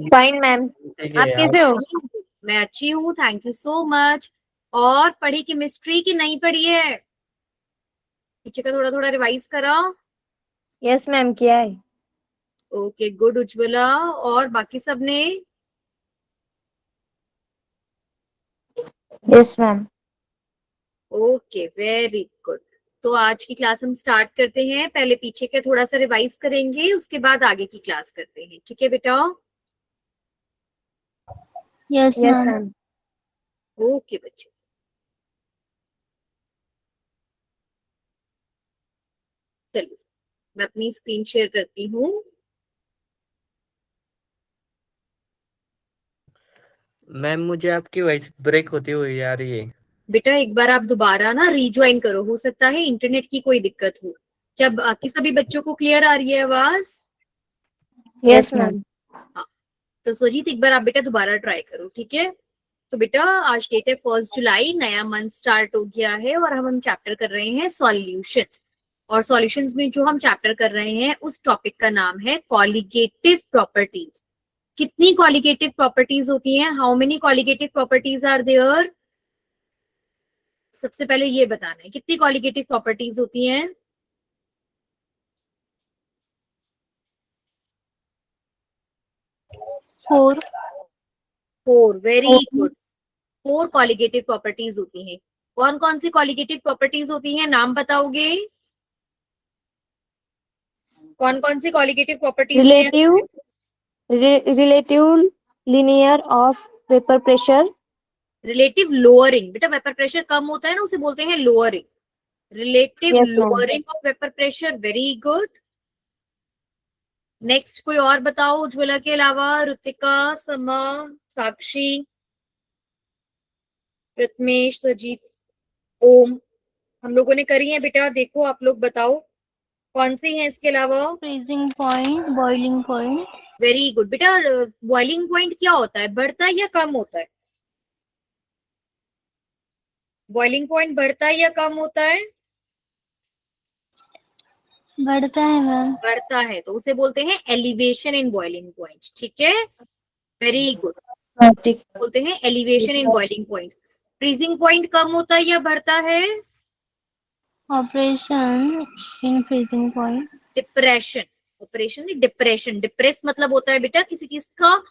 Fine ma'am. ठीक आप है कैसे हो? मैं अच्छी हूँ, थैंक यू सो मच। और पढ़ी केमिस्ट्री की नहीं पढ़ी है? पीछे का थोड़ा थोड़ा रिवाइज करा। यस मैम, किया है। Okay good Ujjwala. और बाकी सब ने? Yes ma'am. Okay very good. तो आज की क्लास हम स्टार्ट करते हैं। पहले पीछे का थोड़ा सा रिवाइज करेंगे, उसके बाद आगे की क्लास करते हैं। ठीक है बेटा? Yes ma'am. ओके बच्चों। चलिए मैं अपनी स्क्रीन शेयर करती हूँ। मैम मुझे आपकी वॉइस ब्रेक होती हुई आ रही है। बेटा एक बार आप दोबारा ना रीज्वाइन करो, हो सकता है इंटरनेट की कोई दिक्कत हो। क्या बाकी सभी बच्चों को क्लियर आ रही है आवाज? Yes ma'am. हाँ, तो सुजीत एक बार आप बेटा दोबारा ट्राई करो, ठीक है? तो बेटा आज डेट है 1 जुलाई, नया मंथ स्टार्ट हो गया है और हम चैप्टर कर रहे हैं सॉल्यूशंस। और सॉल्यूशंस में जो हम चैप्टर कर रहे हैं उस टॉपिक का नाम है कॉलिगेटिव प्रॉपर्टीज। कितनी कॉलिगेटिव प्रॉपर्टीज होती हैं? How many colligative properties are there? सबसे पहले ये बताना है कितनी कॉलिगेटिव प्रॉपर्टीज होती हैं। 4। 4, वेरी गुड। 4 कॉलिगेटिव प्रॉपर्टीज होती हैं। कौन कौन सी कॉलिगेटिव प्रॉपर्टीज होती हैं, नाम बताओगे? कौन कौन सी कॉलिगेटिव प्रॉपर्टीज हैं? Relative linear of vapour pressure. Relative lowering, बेटा वेपर प्रेशर कम होता है ना, उसे बोलते हैं lowering. Relative yes ma'am. Lowering of vapour pressure, very good. Next कोई और बताओ उज्ज्वला के अलावा? ऋतिका, समा, साक्षी, प्रथमेश, सजीत, ओम। हम लोगों ने करी है बेटा, देखो आप लोग बताओ कौन सी है इसके अलावा? Freezing point, boiling point. Very good बेटा। बॉइलिंग पॉइंट क्या होता है, बढ़ता है या कम होता है? बॉइलिंग पॉइंट बढ़ता है या कम होता है? बढ़ता है मैम। बढ़ता है, तो उसे बोलते हैं एलिवेशन इन बॉइलिंग पॉइंट। ठीक है, वेरी गुड। बोलते हैं elevation in boiling point. Freezing point कम होता है या बढ़ता है? Operation in freezing point. Depression. Operation नहीं, डिप्रेशन। डिप्रेस मतलब होता है बेटा किसी चीज का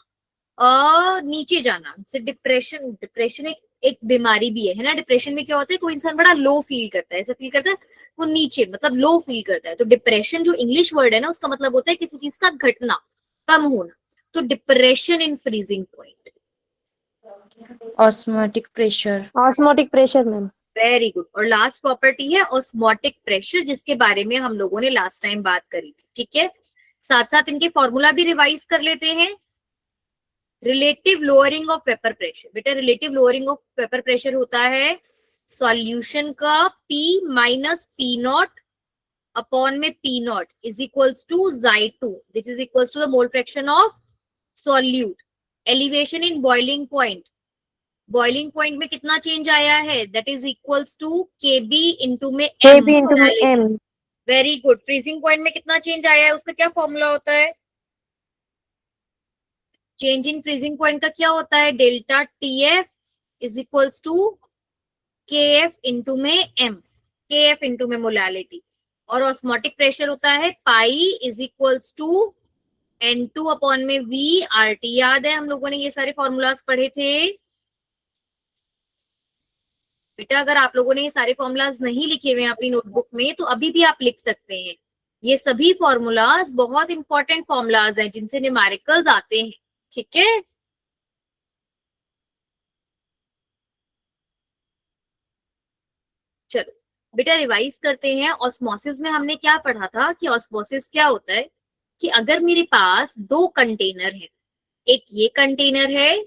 नीचे जाना। डिप्रेशन, डिप्रेशन एक बीमारी भी है ना। डिप्रेशन में क्या होता है, कोई इंसान बड़ा लो फील करता है, ऐसा फील करता है वो नीचे, मतलब लो फील करता है। तो डिप्रेशन जो इंग्लिश वर्ड है ना, उसका मतलब होता है किसी चीज का घटना, कम होना। तो depression in freezing point. Osmotic pressure. Osmotic pressure ma'am. Very good. और लास्ट प्रॉपर्टी है ऑस्मोटिक प्रेशर, जिसके बारे में हम लोगों ने लास्ट टाइम बात करी थी। ठीक है, साथ साथ इनके फॉर्मूला भी रिवाइज कर लेते हैं। Relative lowering of vapour pressure, बेटा relative lowering of vapour pressure होता है सॉल्यूशन का P minus P nought upon में P nought is equals to Xi2, which is equals to the mole fraction of solute. Elevation in boiling point, boiling point में कितना change आया है, that is equals to Kb into में M Kb into molality. m। Very good. Freezing point में कितना change आया है, उसका क्या फॉर्मूला होता है? चेंज इन फ्रीजिंग पॉइंट का क्या होता है? Delta TF is equals to KF into में M, KF इंटू में मोलालिटी। और ऑस्मोटिक प्रेशर होता है pi is equals to N2 upon में VRT। याद है हम लोगों ने ये सारे फॉर्मूलाज पढ़े थे बेटा? अगर आप लोगों ने ये सारे फॉर्मूलाज नहीं लिखे हुए हैं अपनी नोटबुक में, तो अभी भी आप लिख सकते हैं। ये सभी फॉर्मूलाज बहुत इंपॉर्टेंट फॉर्मूलाज हैं जिनसे न्यूमेरिकल्स आते हैं। ठीक है, चलो बेटा रिवाइज करते हैं। ऑस्मोसिस में हमने क्या पढ़ा था कि ऑस्मोसिस क्या होता है कि अगर मेरे पास दो कंटेनर है, एक ये कंटेनर है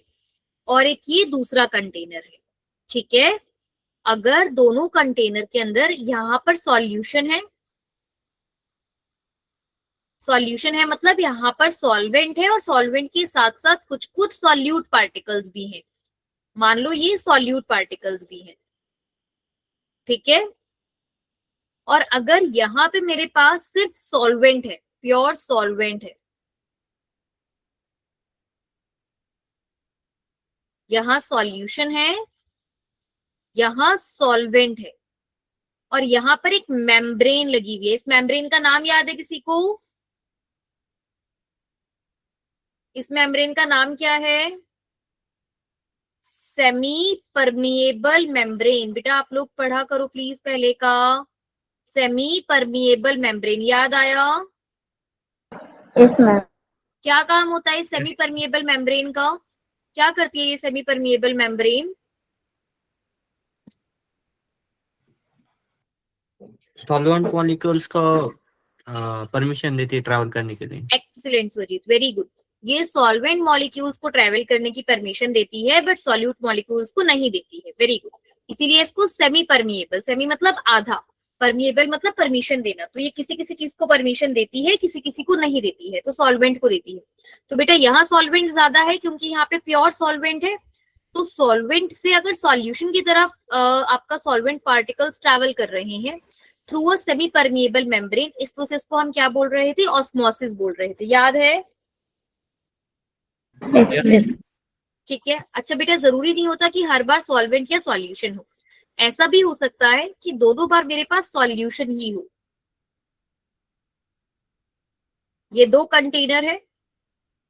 और एक ये दूसरा कंटेनर है, ठीक है? अगर दोनों कंटेनर के अंदर यहाँ पर सॉल्यूशन है, सॉल्यूशन है मतलब यहाँ पर सॉल्वेंट है और सॉल्वेंट के साथ साथ कुछ कुछ सॉल्यूट पार्टिकल्स भी हैं। मान लो ये सॉल्यूट पार्टिकल्स भी हैं, ठीक है? और अगर यहाँ पे मेरे पास सिर्फ सॉल्वेंट है, प्योर सॉल्वेंट है, यहाँ सॉल्यूशन है, यहाँ सॉल्वेंट है, और यहाँ पर एक मेम्ब्रेन लगी हुई है। इस मेम्ब्रेन का नाम याद है किसी को? इस मेम्ब्रेन का नाम क्या है? Semi permeable membrane. बेटा आप लोग पढ़ा करो प्लीज पहले का। सेमी परमिएबल मेम्ब्रेन याद आया? Yes ma'am. क्या काम होता है सेमी परमिएबल मेम्ब्रेन का? क्या करती है ये semi permeable membrane? Solvent molecules को परमिशन देती है ट्रैवल करने के लिए। Excellent Sujit, very good. ये सॉल्वेंट मॉलिक्यूल्स को ट्रेवल करने की परमिशन देती है, बट सॉल्यूट मॉलिक्यूल्स को नहीं देती है। Very good. इसीलिए इसको सेमी परमिएबल, सेमी मतलब आधा, परमिएबल मतलब परमिशन देना। तो ये किसी किसी चीज को परमिशन देती है, किसी किसी को नहीं देती है, तो सॉल्वेंट को देती है। तो बेटा यहाँ सॉल्वेंट ज्यादा है क्योंकि यहाँ पे प्योर सॉल्वेंट है। तो सॉल्वेंट से अगर सॉल्यूशन की तरफ आपका सॉल्वेंट पार्टिकल्स ट्रैवल कर रहे हैं through a semi permeable membrane, इस प्रोसेस को हम क्या बोल रहे थे? ऑस्मोसिस बोल रहे थे, याद है? ठीक है। अच्छा बेटा, जरूरी नहीं होता कि हर बार सॉल्वेंट या सॉल्यूशन हो, ऐसा भी हो सकता है कि दोनों बार मेरे पास सॉल्यूशन ही हो। ये दो कंटेनर है,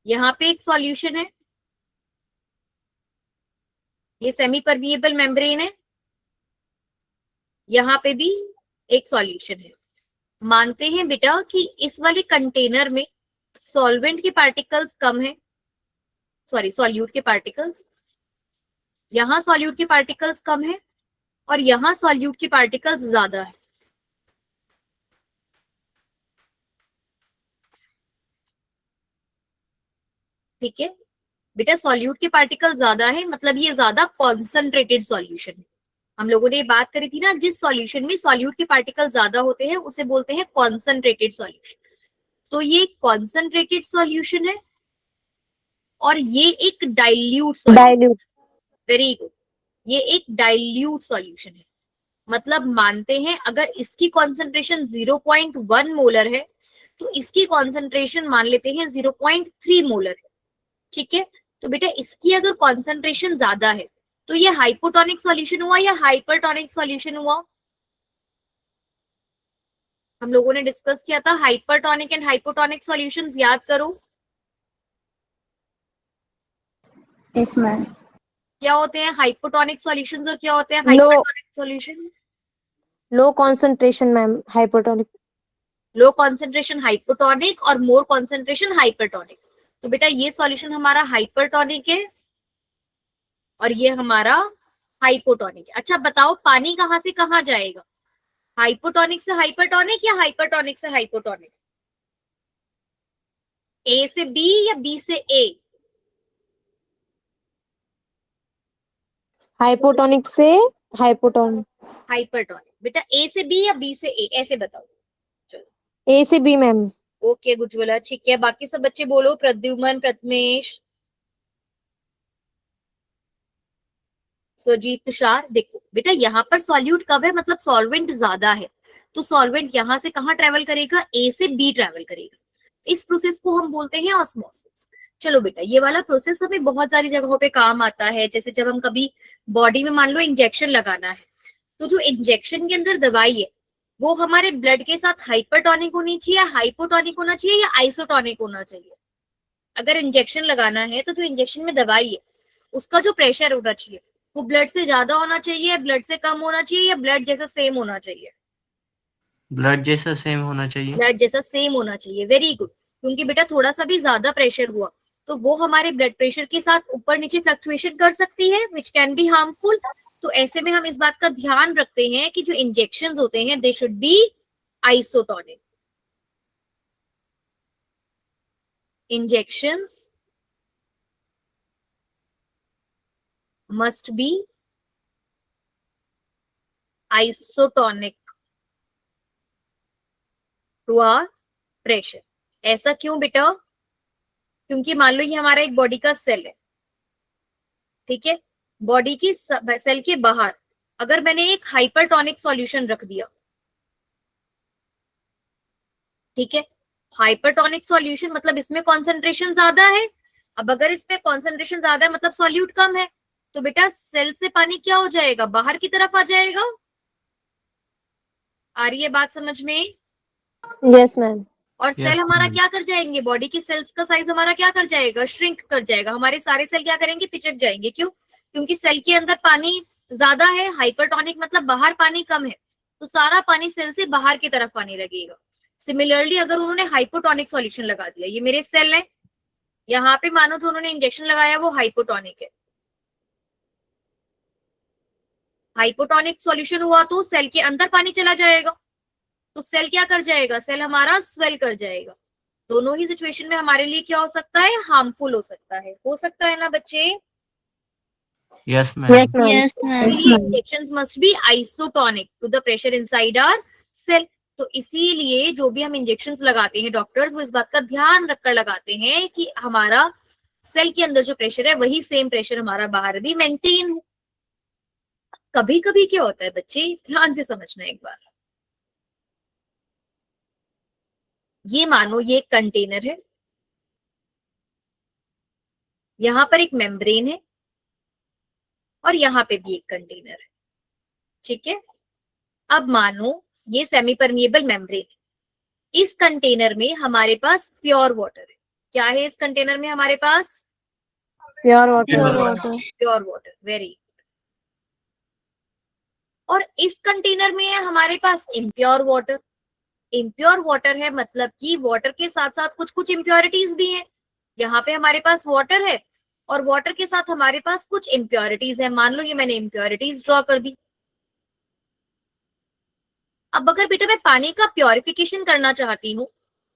यहाँ पे एक सॉल्यूशन है, ये सेमी परमिएबल मेम्ब्रेन है, यहाँ पे भी एक सॉल्यूशन है। मानते हैं बेटा कि इस वाले कंटेनर में सॉल्वेंट के पार्टिकल्स कम है, सॉरी सॉल्यूट के पार्टिकल्स, यहाँ सॉल्यूट के पार्टिकल्स कम है और यहाँ सॉल्यूट के पार्टिकल्स ज्यादा है। ठीक है बेटा, सॉल्यूट के पार्टिकल ज्यादा है मतलब ये ज्यादा कॉन्सेंट्रेटेड सॉल्यूशन है। हम लोगों ने ये बात करी थी ना, जिस सॉल्यूशन में सॉल्यूट के पार्टिकल ज्यादा होते हैं उसे बोलते हैं कॉन्सेंट्रेटेड सॉल्यूशन। तो ये कॉन्सेंट्रेटेड सॉल्यूशन है और ये एक डाइल्यूट सॉल्यूशन। वेरी गुड, ये एक डाइल्यूट सॉल्यूशन है। मतलब मानते हैं अगर इसकी कॉन्सेंट्रेशन 0.1 मोलर है तो इसकी कॉन्सेंट्रेशन मान लेते हैं 0.3 मोलर है। ठीक है, तो बेटा इसकी अगर कॉन्सेंट्रेशन ज्यादा है तो ये हाइपोटोनिक सॉल्यूशन हुआ या हाइपरटोनिक सॉल्यूशन हुआ? हम लोगों ने डिस्कस किया था हाइपरटोनिक एंड हाइपोटोनिक सॉल्यूशंस, याद करो। Yes ma'am. क्या होते हैं हाइपोटोनिक सॉल्यूशंस और क्या होते हैं hypertonic solution? Low concentration ma'am hypotonic. Low concentration hypotonic और मोर कॉन्सेंट्रेशन हाइपरटोनिक। तो बेटा ये सॉल्यूशन हमारा हाइपरटोनिक है और ये हमारा हाइपोटोनिक है। अच्छा बताओ पानी कहाँ से कहाँ जाएगा? हाइपोटोनिक से हाइपरटोनिक या हाइपरटोनिक से हाइपोटोनिक? ए से बी या बी से ए? हाइपोटोनिक से हाइपोटोनिक। हाइपरटोनिक। बेटा ए से बी या बी से ए, ऐसे बताओ। चलो ए से बी मैम। ओके गुज्ज्वला, ठीक है। बाकी सब बच्चे बोलो, प्रद्युमन, प्रथमेश, सुजीत, तुषार। देखो बेटा यहाँ पर सॉल्यूट कब है, मतलब सॉल्वेंट ज्यादा है, तो सॉल्वेंट यहाँ से कहाँ ट्रेवल करेगा? ए से बी ट्रेवल करेगा। इस प्रोसेस को हम बोलते हैं ऑस्मोसिस। चलो बेटा ये वाला प्रोसेस हमें बहुत सारी जगहों पे काम आता है। जैसे जब हम कभी बॉडी में मान लो इंजेक्शन लगाना है, तो जो इंजेक्शन के अंदर दवाई है वो हमारे ब्लड के साथ हाइपरटोनिक होनी चाहिए, हाइपोटोनिक होना चाहिए या आइसोटोनिक होना चाहिए? अगर इंजेक्शन लगाना है तो जो इंजेक्शन में दवाई है उसका जो प्रेशर होना चाहिए वो ब्लड से ज्यादा होना चाहिए, ब्लड से कम होना चाहिए या ब्लड जैसा सेम होना चाहिए? ब्लड जैसा सेम होना चाहिए। ब्लड जैसा सेम होना चाहिए, वेरी गुड। क्योंकि बेटा थोड़ा सा भी ज्यादा प्रेशर हुआ तो वो हमारे ब्लड प्रेशर के साथ ऊपर नीचे फ्लक्चुएशन कर सकती है, विच कैन बी हार्मफुल। तो ऐसे में हम इस बात का ध्यान रखते हैं कि जो इंजेक्शंस होते हैं they should be isotonic. Injections must be isotonic to our pressure। ऐसा क्यों बेटा? क्योंकि मान लो ये हमारा एक बॉडी का सेल है, ठीक है, बॉडी की सेल के बाहर अगर मैंने एक हाइपरटोनिक सॉल्यूशन रख दिया, ठीक है, हाइपरटोनिक सॉल्यूशन मतलब इसमें कॉन्सेंट्रेशन ज्यादा है। अब अगर इसमें कॉन्सेंट्रेशन ज्यादा है मतलब सॉल्यूट कम है, तो बेटा सेल से पानी क्या हो जाएगा, बाहर की तरफ आ जाएगा। आ रही है बात समझ में? Yes ma'am. और Yes, सेल हमारा ma'am. क्या कर जाएंगे, बॉडी की सेल्स का साइज हमारा क्या कर जाएगा, श्रिंक कर जाएगा। हमारे सारे सेल क्या करेंगे, पिचक जाएंगे। क्यों? क्योंकि सेल के अंदर पानी ज्यादा है, हाइपरटोनिक मतलब बाहर पानी कम है, तो सारा पानी सेल से बाहर की तरफ पानी लगेगा। सिमिलरली अगर उन्होंने हाइपोटोनिक सॉल्यूशन लगा दिया, ये मेरे सेल है, यहाँ पे मानो जो उन्होंने इंजेक्शन लगाया वो हाइपोटोनिक है, हाइपोटोनिक सॉल्यूशन हुआ तो सेल के अंदर पानी चला जाएगा, तो सेल क्या कर जाएगा, सेल हमारा स्वेल कर जाएगा। दोनों ही सिचुएशन में हमारे लिए क्या हो सकता है, हार्मफुल हो सकता है ना बच्चे। Yes, ma'am. Yes ma'am. Injections must be isotonic to the pressure inside our cell. तो इसीलिए जो भी हम इंजेक्शंस लगाते हैं डॉक्टर्स, वो इस बात का ध्यान रखकर लगाते हैं कि हमारा सेल के अंदर जो प्रेशर है वही सेम प्रेशर हमारा बाहर भी मेंटेन हो। कभी कभी क्या होता है बच्चे, ध्यान से समझना एक बार, ये मानो ये एक कंटेनर है, यहां पर एक मेम्ब्रेन है और यहाँ पे भी एक कंटेनर है, ठीक है। अब मानो ये सेमी परमिएबल मेम्ब्रेन है, इस कंटेनर में हमारे पास प्योर वाटर है। क्या है इस कंटेनर में हमारे पास, pure water. Pure water, very. और इस कंटेनर में है हमारे पास इम्प्योर वाटर। इम्प्योर वाटर है मतलब कि वाटर के साथ साथ कुछ कुछ इम्प्योरिटीज भी हैं। यहाँ पे हमारे पास वाटर है और वाटर के साथ हमारे पास कुछ इम्प्योरिटीज है। मान लो ये मैंने इम्प्योरिटीज ड्रॉ कर दी। अब अगर बेटा मैं पानी का प्योरिफिकेशन करना चाहती हूँ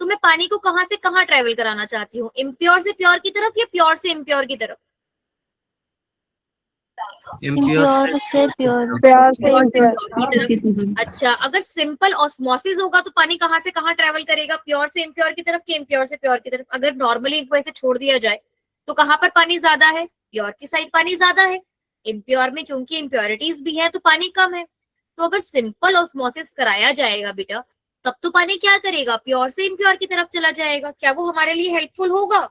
तो मैं पानी को कहाँ से कहाँ ट्रेवल कराना चाहती हूँ, इम्प्योर से प्योर की तरफ या प्योर से इम्प्योर की तरफ? Impure से प्योर। प्योर से इम्प्योर की तरफ। अच्छा, अगर सिंपल ऑस्मोसिस होगा तो पानी कहाँ से कहाँ ट्रेवल करेगा, प्योर से इम्प्योर की तरफ कि इम्प्योर से प्योर की तरफ? अगर नॉर्मली इनको ऐसे छोड़ दिया जाए तो कहाँ पर पानी ज्यादा है, प्योर की साइड पानी ज्यादा है। इम्प्योर में क्योंकि इम्प्योरिटीज भी है तो पानी कम है। तो अगर सिंपल ऑस्मोसिस कराया जाएगा बेटा, तब तो पानी क्या करेगा, प्योर से इम्प्योर की तरफ चला जाएगा। क्या वो हमारे लिए हेल्पफुल होगा?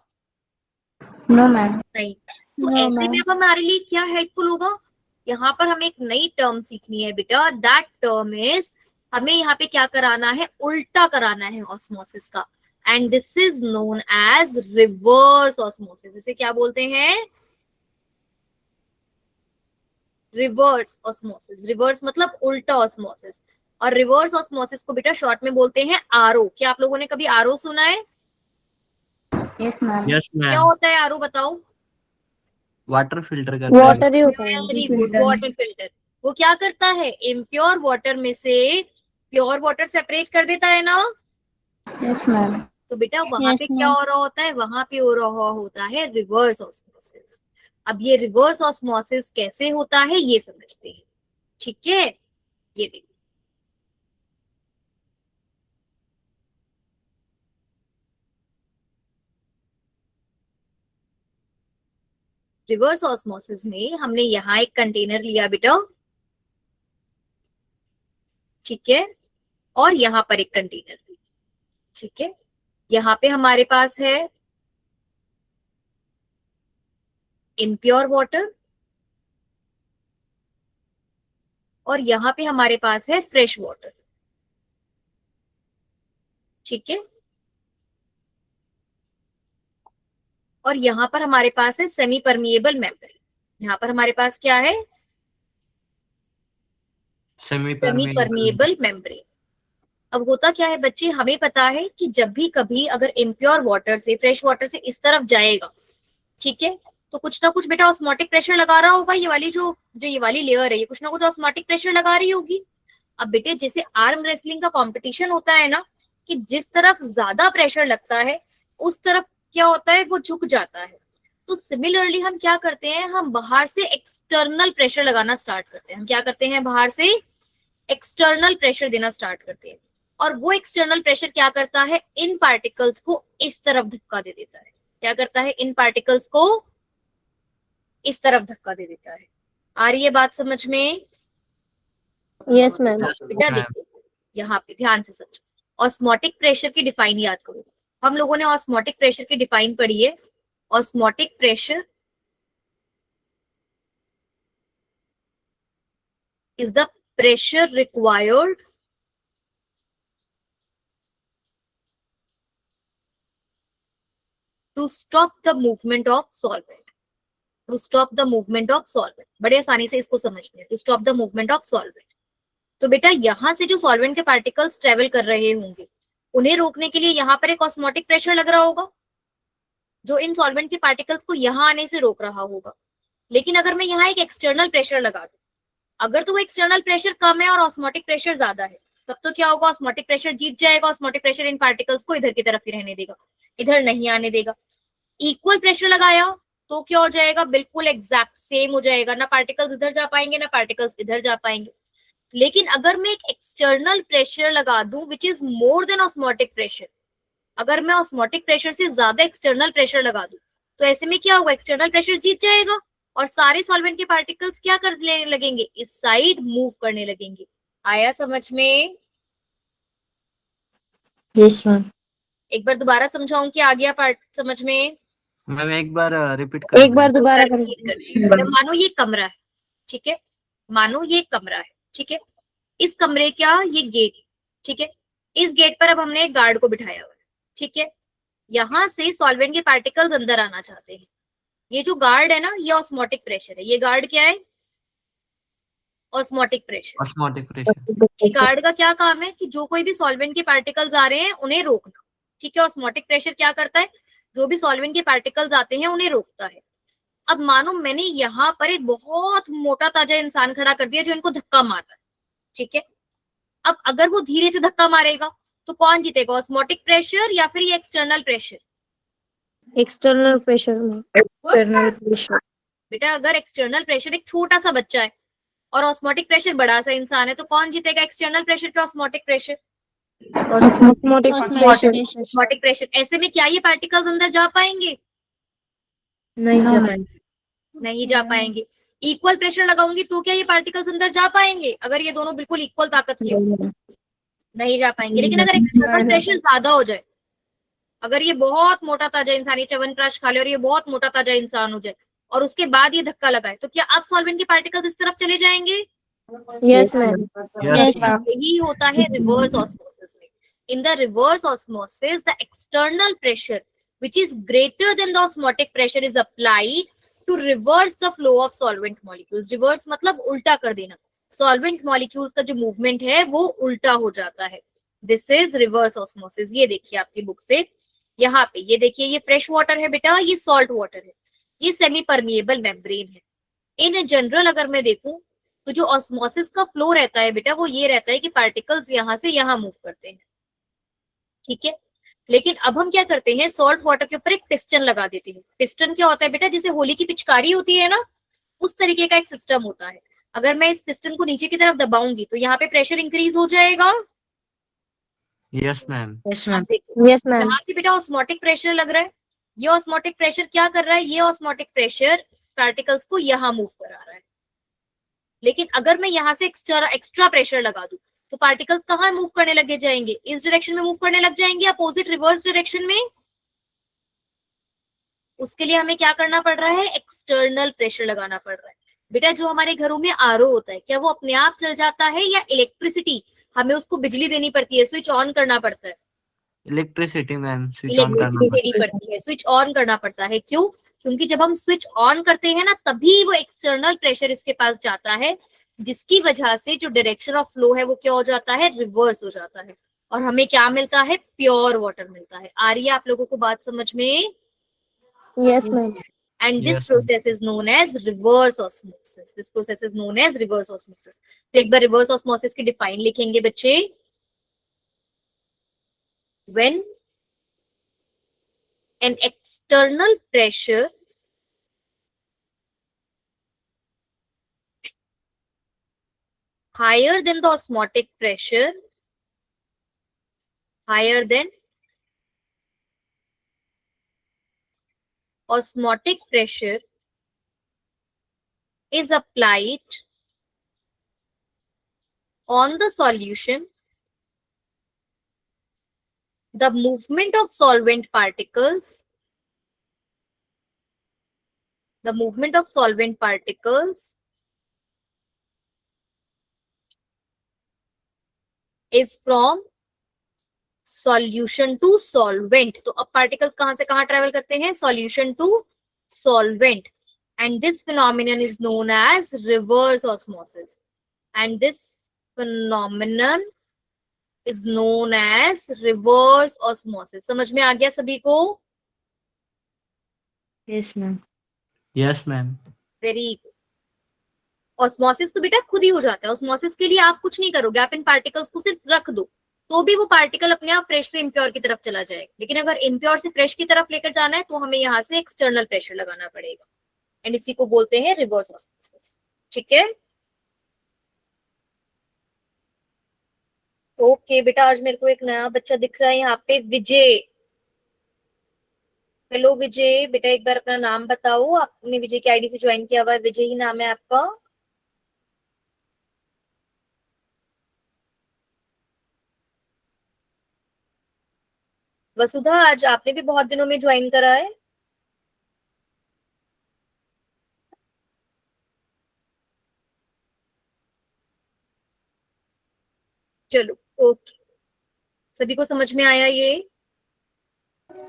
No ma'am. नहीं। तो ऐसे में अब हमारे लिए क्या हेल्पफुल होगा, यहाँ पर हमें एक नई टर्म सीखनी है बेटा। दैट टर्म इज, हमें यहाँ पे क्या कराना है, उल्टा कराना है ऑस्मोसिस का। And this is known as reverse osmosis. इसे क्या बोलते हैं, रिवर्स ऑस्मोसिस। रिवर्स मतलब उल्टा ऑस्मोसिस। और रिवर्स ऑस्मोसिस को बेटा शॉर्ट में बोलते हैं आरओ। क्या आप लोगों ने कभी आरओ सुना है? Yes ma'am. Yes, क्या ma'am. होता है आरओ, बताओ? वाटर फिल्टर करता है। वाटर ही होता है। Very good, water filter. वो क्या करता है, इम्प्योर वाटर में से प्योर वाटर सेपरेट कर देता है ना। Yes ma'am. तो बेटा वहां पे क्या हो रहा होता है, वहां पे हो रहा होता है रिवर्स ऑस्मोसिस। अब ये रिवर्स ऑस्मोसिस कैसे होता है ये समझते हैं, ठीक है। ये देखो, रिवर्स ऑस्मोसिस में हमने यहाँ एक कंटेनर लिया बेटा, ठीक है, और यहाँ पर एक कंटेनर लिया, ठीक है। यहाँ पे हमारे पास है इम्प्योर वाटर और यहाँ पे हमारे पास है फ्रेश वाटर, ठीक है। और यहाँ पर हमारे पास है सेमी परमिएबल मेम्ब्रेन। यहाँ पर हमारे पास क्या है, सेमी परमिएबल मेम्ब्रेन। अब होता क्या है बच्चे, हमें पता है कि जब भी कभी अगर इम्प्योर वाटर से फ्रेश वाटर से इस तरफ जाएगा, ठीक है, तो कुछ ना कुछ बेटा ऑस्मोटिक प्रेशर लगा रहा होगा। ये वाली जो ये वाली लेयर है, ये कुछ ना कुछ ऑस्मोटिक प्रेशर लगा रही होगी। अब बेटे जैसे आर्म रेसलिंग का कंपटीशन होता है ना, कि जिस तरफ ज्यादा प्रेशर लगता है उस तरफ क्या होता है, वो झुक जाता है। तो सिमिलरली हम क्या करते हैं, हम बाहर से एक्सटर्नल प्रेशर लगाना स्टार्ट करते हैं। हम क्या करते हैं, बाहर से एक्सटर्नल प्रेशर देना स्टार्ट करते हैं। और वो एक्सटर्नल प्रेशर क्या करता है, इन पार्टिकल्स को इस तरफ धक्का दे देता है। क्या करता है, इन पार्टिकल्स को इस तरफ धक्का दे देता है। आ रही है बात समझ में? Yes ma'am. बेटा देखो यहाँ पे ध्यान से समझो, ऑस्मोटिक प्रेशर की डिफाइन याद करो। हम लोगों ने ऑस्मोटिक प्रेशर की डिफाइन पढ़ी है। Osmotic pressure is the pressure required to stop the movement of solvent. To stop the movement of solvent. बड़े आसानी से इसको समझते हैं. To stop the movement of solvent. तो बेटा यहां से जो सॉल्वेंट के पार्टिकल्स ट्रेवल कर रहे होंगे उन्हें रोकने के लिए यहाँ पर एक ऑस्मोटिक प्रेशर लग रहा होगा जो इन सॉल्वेंट के पार्टिकल्स को यहाँ आने से रोक रहा होगा. लेकिन अगर मैं यहाँ एक एक्सटर्नल प्रेशर लगा दूं, अगर तो वो एक्सटर्नल प्रेशर कम है और ऑस्मोटिक प्रेशर ज्यादा है, तब तो क्या होगा, ऑस्मोटिक प्रेशर जीत जाएगा. ऑस्मोटिक प्रेशर इन पार्टिकल्स को इधर की तरफ ही रहने देगा, इधर नहीं आने देगा. इक्वल प्रेशर लगाया तो क्या हो जाएगा, बिल्कुल एग्जैक्ट सेम हो जाएगा. ना पार्टिकल्स इधर जा पाएंगे ना पार्टिकल्स इधर जा पाएंगे. लेकिन अगर मैं एक एक्सटर्नल प्रेशर लगा दूं which is more than osmotic pressure, अगर मैं ऑस्मोटिक प्रेशर से ज्यादा एक्सटर्नल प्रेशर लगा दूं तो ऐसे में क्या होगा, एक्सटर्नल प्रेशर जीत जाएगा और सारे सॉल्वेंट के पार्टिकल्स क्या करने लगेंगे, इस साइड मूव करने लगेंगे. आया समझ में? Yes ma'am. एक बार दोबारा समझाऊं कि आ गया पार्ट समझ में? मैम एक बार रिपीट एक बार दोबारा करें. मतलब मानो ये कमरा है, ठीक है, मानो ये कमरा है, ठीक है, इस कमरे का ये गेट, ठीक है, इस गेट पर अब हमने एक गार्ड को बिठाया हुआ है, ठीक है. यहां से सॉल्वेंट के पार्टिकल्स अंदर आना चाहते हैं. ये जो गार्ड है ना, ये ऑस्मोटिक प्रेशर है. ये गार्ड क्या है, ऑस्मोटिक प्रेशर. Osmotic pressure. ये गार्ड का क्या काम है कि जो कोई भी सॉल्वेंट के पार्टिकल्स आ रहे हैं उन्हें रोकना, ठीक है. ऑस्मोटिक प्रेशर क्या करता है, जो भी सॉल्वेंट के पार्टिकल्स आते हैं उन्हें रोकता है. अब मानो मैंने यहाँ पर एक बहुत मोटा ताजा इंसान खड़ा कर दिया जो इनको धक्का मार रहा है, ठीक है. अब अगर वो धीरे से धक्का मारेगा तो कौन जीतेगा, ऑस्मोटिक प्रेशर या फिर ये एक्सटर्नल प्रेशर? एक्सटर्नल प्रेशर में. External pressure. बेटा अगर एक्सटर्नल प्रेशर एक छोटा सा बच्चा है और ऑस्मोटिक प्रेशर बड़ा सा इंसान है तो कौन जीतेगा, एक्सटर्नल प्रेशर के osmotic pressure? Osmotic pressure. Osmotic pressure. ऐसे में क्या ये पार्टिकल्स अंदर जा पाएंगे? नहीं जा पाएंगे. नहीं जा पाएंगे. इक्वल प्रेशर लगाऊंगी तो क्या ये पार्टिकल्स अंदर जा पाएंगे, अगर ये दोनों बिल्कुल इक्वल ताकत के हो? नहीं जा पाएंगे. लेकिन अगर एक्सटर्नल प्रेशर ज्यादा हो जाए, अगर ये बहुत मोटा ताजा इंसान, ये च्यवनप्राश खा ले और ये बहुत मोटा ताजा इंसान हो जाए और उसके बाद ये धक्का लगाए, तो क्या अब सॉल्वेंट के पार्टिकल्स इस तरफ चले जाएंगे? Yes ma'am. यस. यही होता है रिवर्स ऑस्मोसिस में. In the reverse osmosis the external pressure which is greater than the osmotic pressure is applied to reverse the flow of solvent molecules. reverse मतलब उल्टा कर देना. solvent molecules का जो movement है वो उल्टा हो जाता है. this is reverse osmosis. ये देखिए आपकी बुक से, यहाँ पे ये देखिए, ये फ्रेश वाटर है बेटा, ये सॉल्ट वाटर है, ये सेमी परमिएबल मेम्ब्रेन है. इन जनरल अगर मैं देखूं तो जो ऑस्मोसिस का फ्लो रहता है बेटा वो ये रहता है कि पार्टिकल्स यहाँ से यहाँ मूव करते हैं, ठीक है. लेकिन अब हम क्या करते हैं, सॉल्ट वाटर के ऊपर एक पिस्टन लगा देते हैं. पिस्टन क्या होता है बेटा, जैसे होली की पिचकारी होती है ना, उस तरीके का एक सिस्टम होता है. अगर मैं इस पिस्टन को नीचे की तरफ दबाऊंगी तो यहाँ पे प्रेशर इंक्रीज हो जाएगा. Yes ma'am. Yes ma'am. Yes ma'am. यहाँ से बेटा ऑस्मोटिक प्रेशर लग रहा है. ये ऑस्मोटिक प्रेशर क्या कर रहा है, ये ऑस्मोटिक प्रेशर पार्टिकल्स को यहाँ मूव करा रहा है. लेकिन अगर मैं यहाँ से एक्स्ट्रा प्रेशर लगा दूं तो पार्टिकल्स कहाँ मूव करने लगे जाएंगे, इस डायरेक्शन में मूव करने लग जाएंगे, अपोजिट रिवर्स डायरेक्शन में. उसके लिए हमें क्या करना पड़ रहा है, एक्सटर्नल प्रेशर लगाना पड़ रहा है. बेटा जो हमारे घरों में आरओ होता है, क्या वो अपने आप चल जाता है या इलेक्ट्रिसिटी हमें उसको बिजली देनी पड़ती है, स्विच ऑन करना पड़ता है? इलेक्ट्रिसिटी मैम, स्विच ऑन करना इलेक्ट्रिसिटी देनी पड़ती है, स्विच ऑन करना पड़ता है. क्यों? क्योंकि जब हम स्विच ऑन करते हैं ना तभी वो एक्सटर्नल प्रेशर इसके पास जाता है, जिसकी वजह से जो डायरेक्शन ऑफ फ्लो है वो क्या हो जाता है, रिवर्स हो जाता है. और हमें क्या मिलता है, प्योर वाटर मिलता है. आ रही है आप लोगों को बात समझ में? Yes ma'am. And this Yes, process is known as reverse osmosis. This process is known as reverse osmosis. तो एक बार reverse osmosis की define लिखेंगे बच्चे. When an external pressure higher than the osmotic pressure, higher than osmotic pressure is applied on the solution, the movement of solvent particles is from solution to solvent. तो अब particles कहां से कहां travel करते हैं? Solution to solvent. And this phenomenon is known as reverse osmosis. And this phenomenon is known as reverse osmosis. समझ में आ गया सभी को? Yes ma'am. Yes ma'am. Very good. Osmosis तो बेटा खुद ही हो जाता है। ऑस्मोसिस के लिए आप कुछ नहीं करोगे, आप इन पार्टिकल्स को सिर्फ रख दो तो भी वो पार्टिकल अपने आप फ्रेश से इम्प्योर की तरफ चला जाएगा। लेकिन अगर इम्प्योर से फ्रेश की तरफ लेकर जाना है तो हमें यहाँ से एक्सटर्नल प्रेशर लगाना पड़ेगा। एंड इसी को बोलते हैं रिवर्स ऑस्मोसिस। ठीक है, ओके बेटा। आज मेरे को एक नया बच्चा दिख रहा है यहाँ पे, विजय। हेलो विजय, बेटा एक बार अपना नाम बताओ। आपने विजय की आईडी से ज्वाइन किया हुआ है, विजय ही नाम है आपका। वसुधा, आज आपने भी बहुत दिनों में ज्वाइन करा है। चलो ओके, सभी को समझ में आया ये?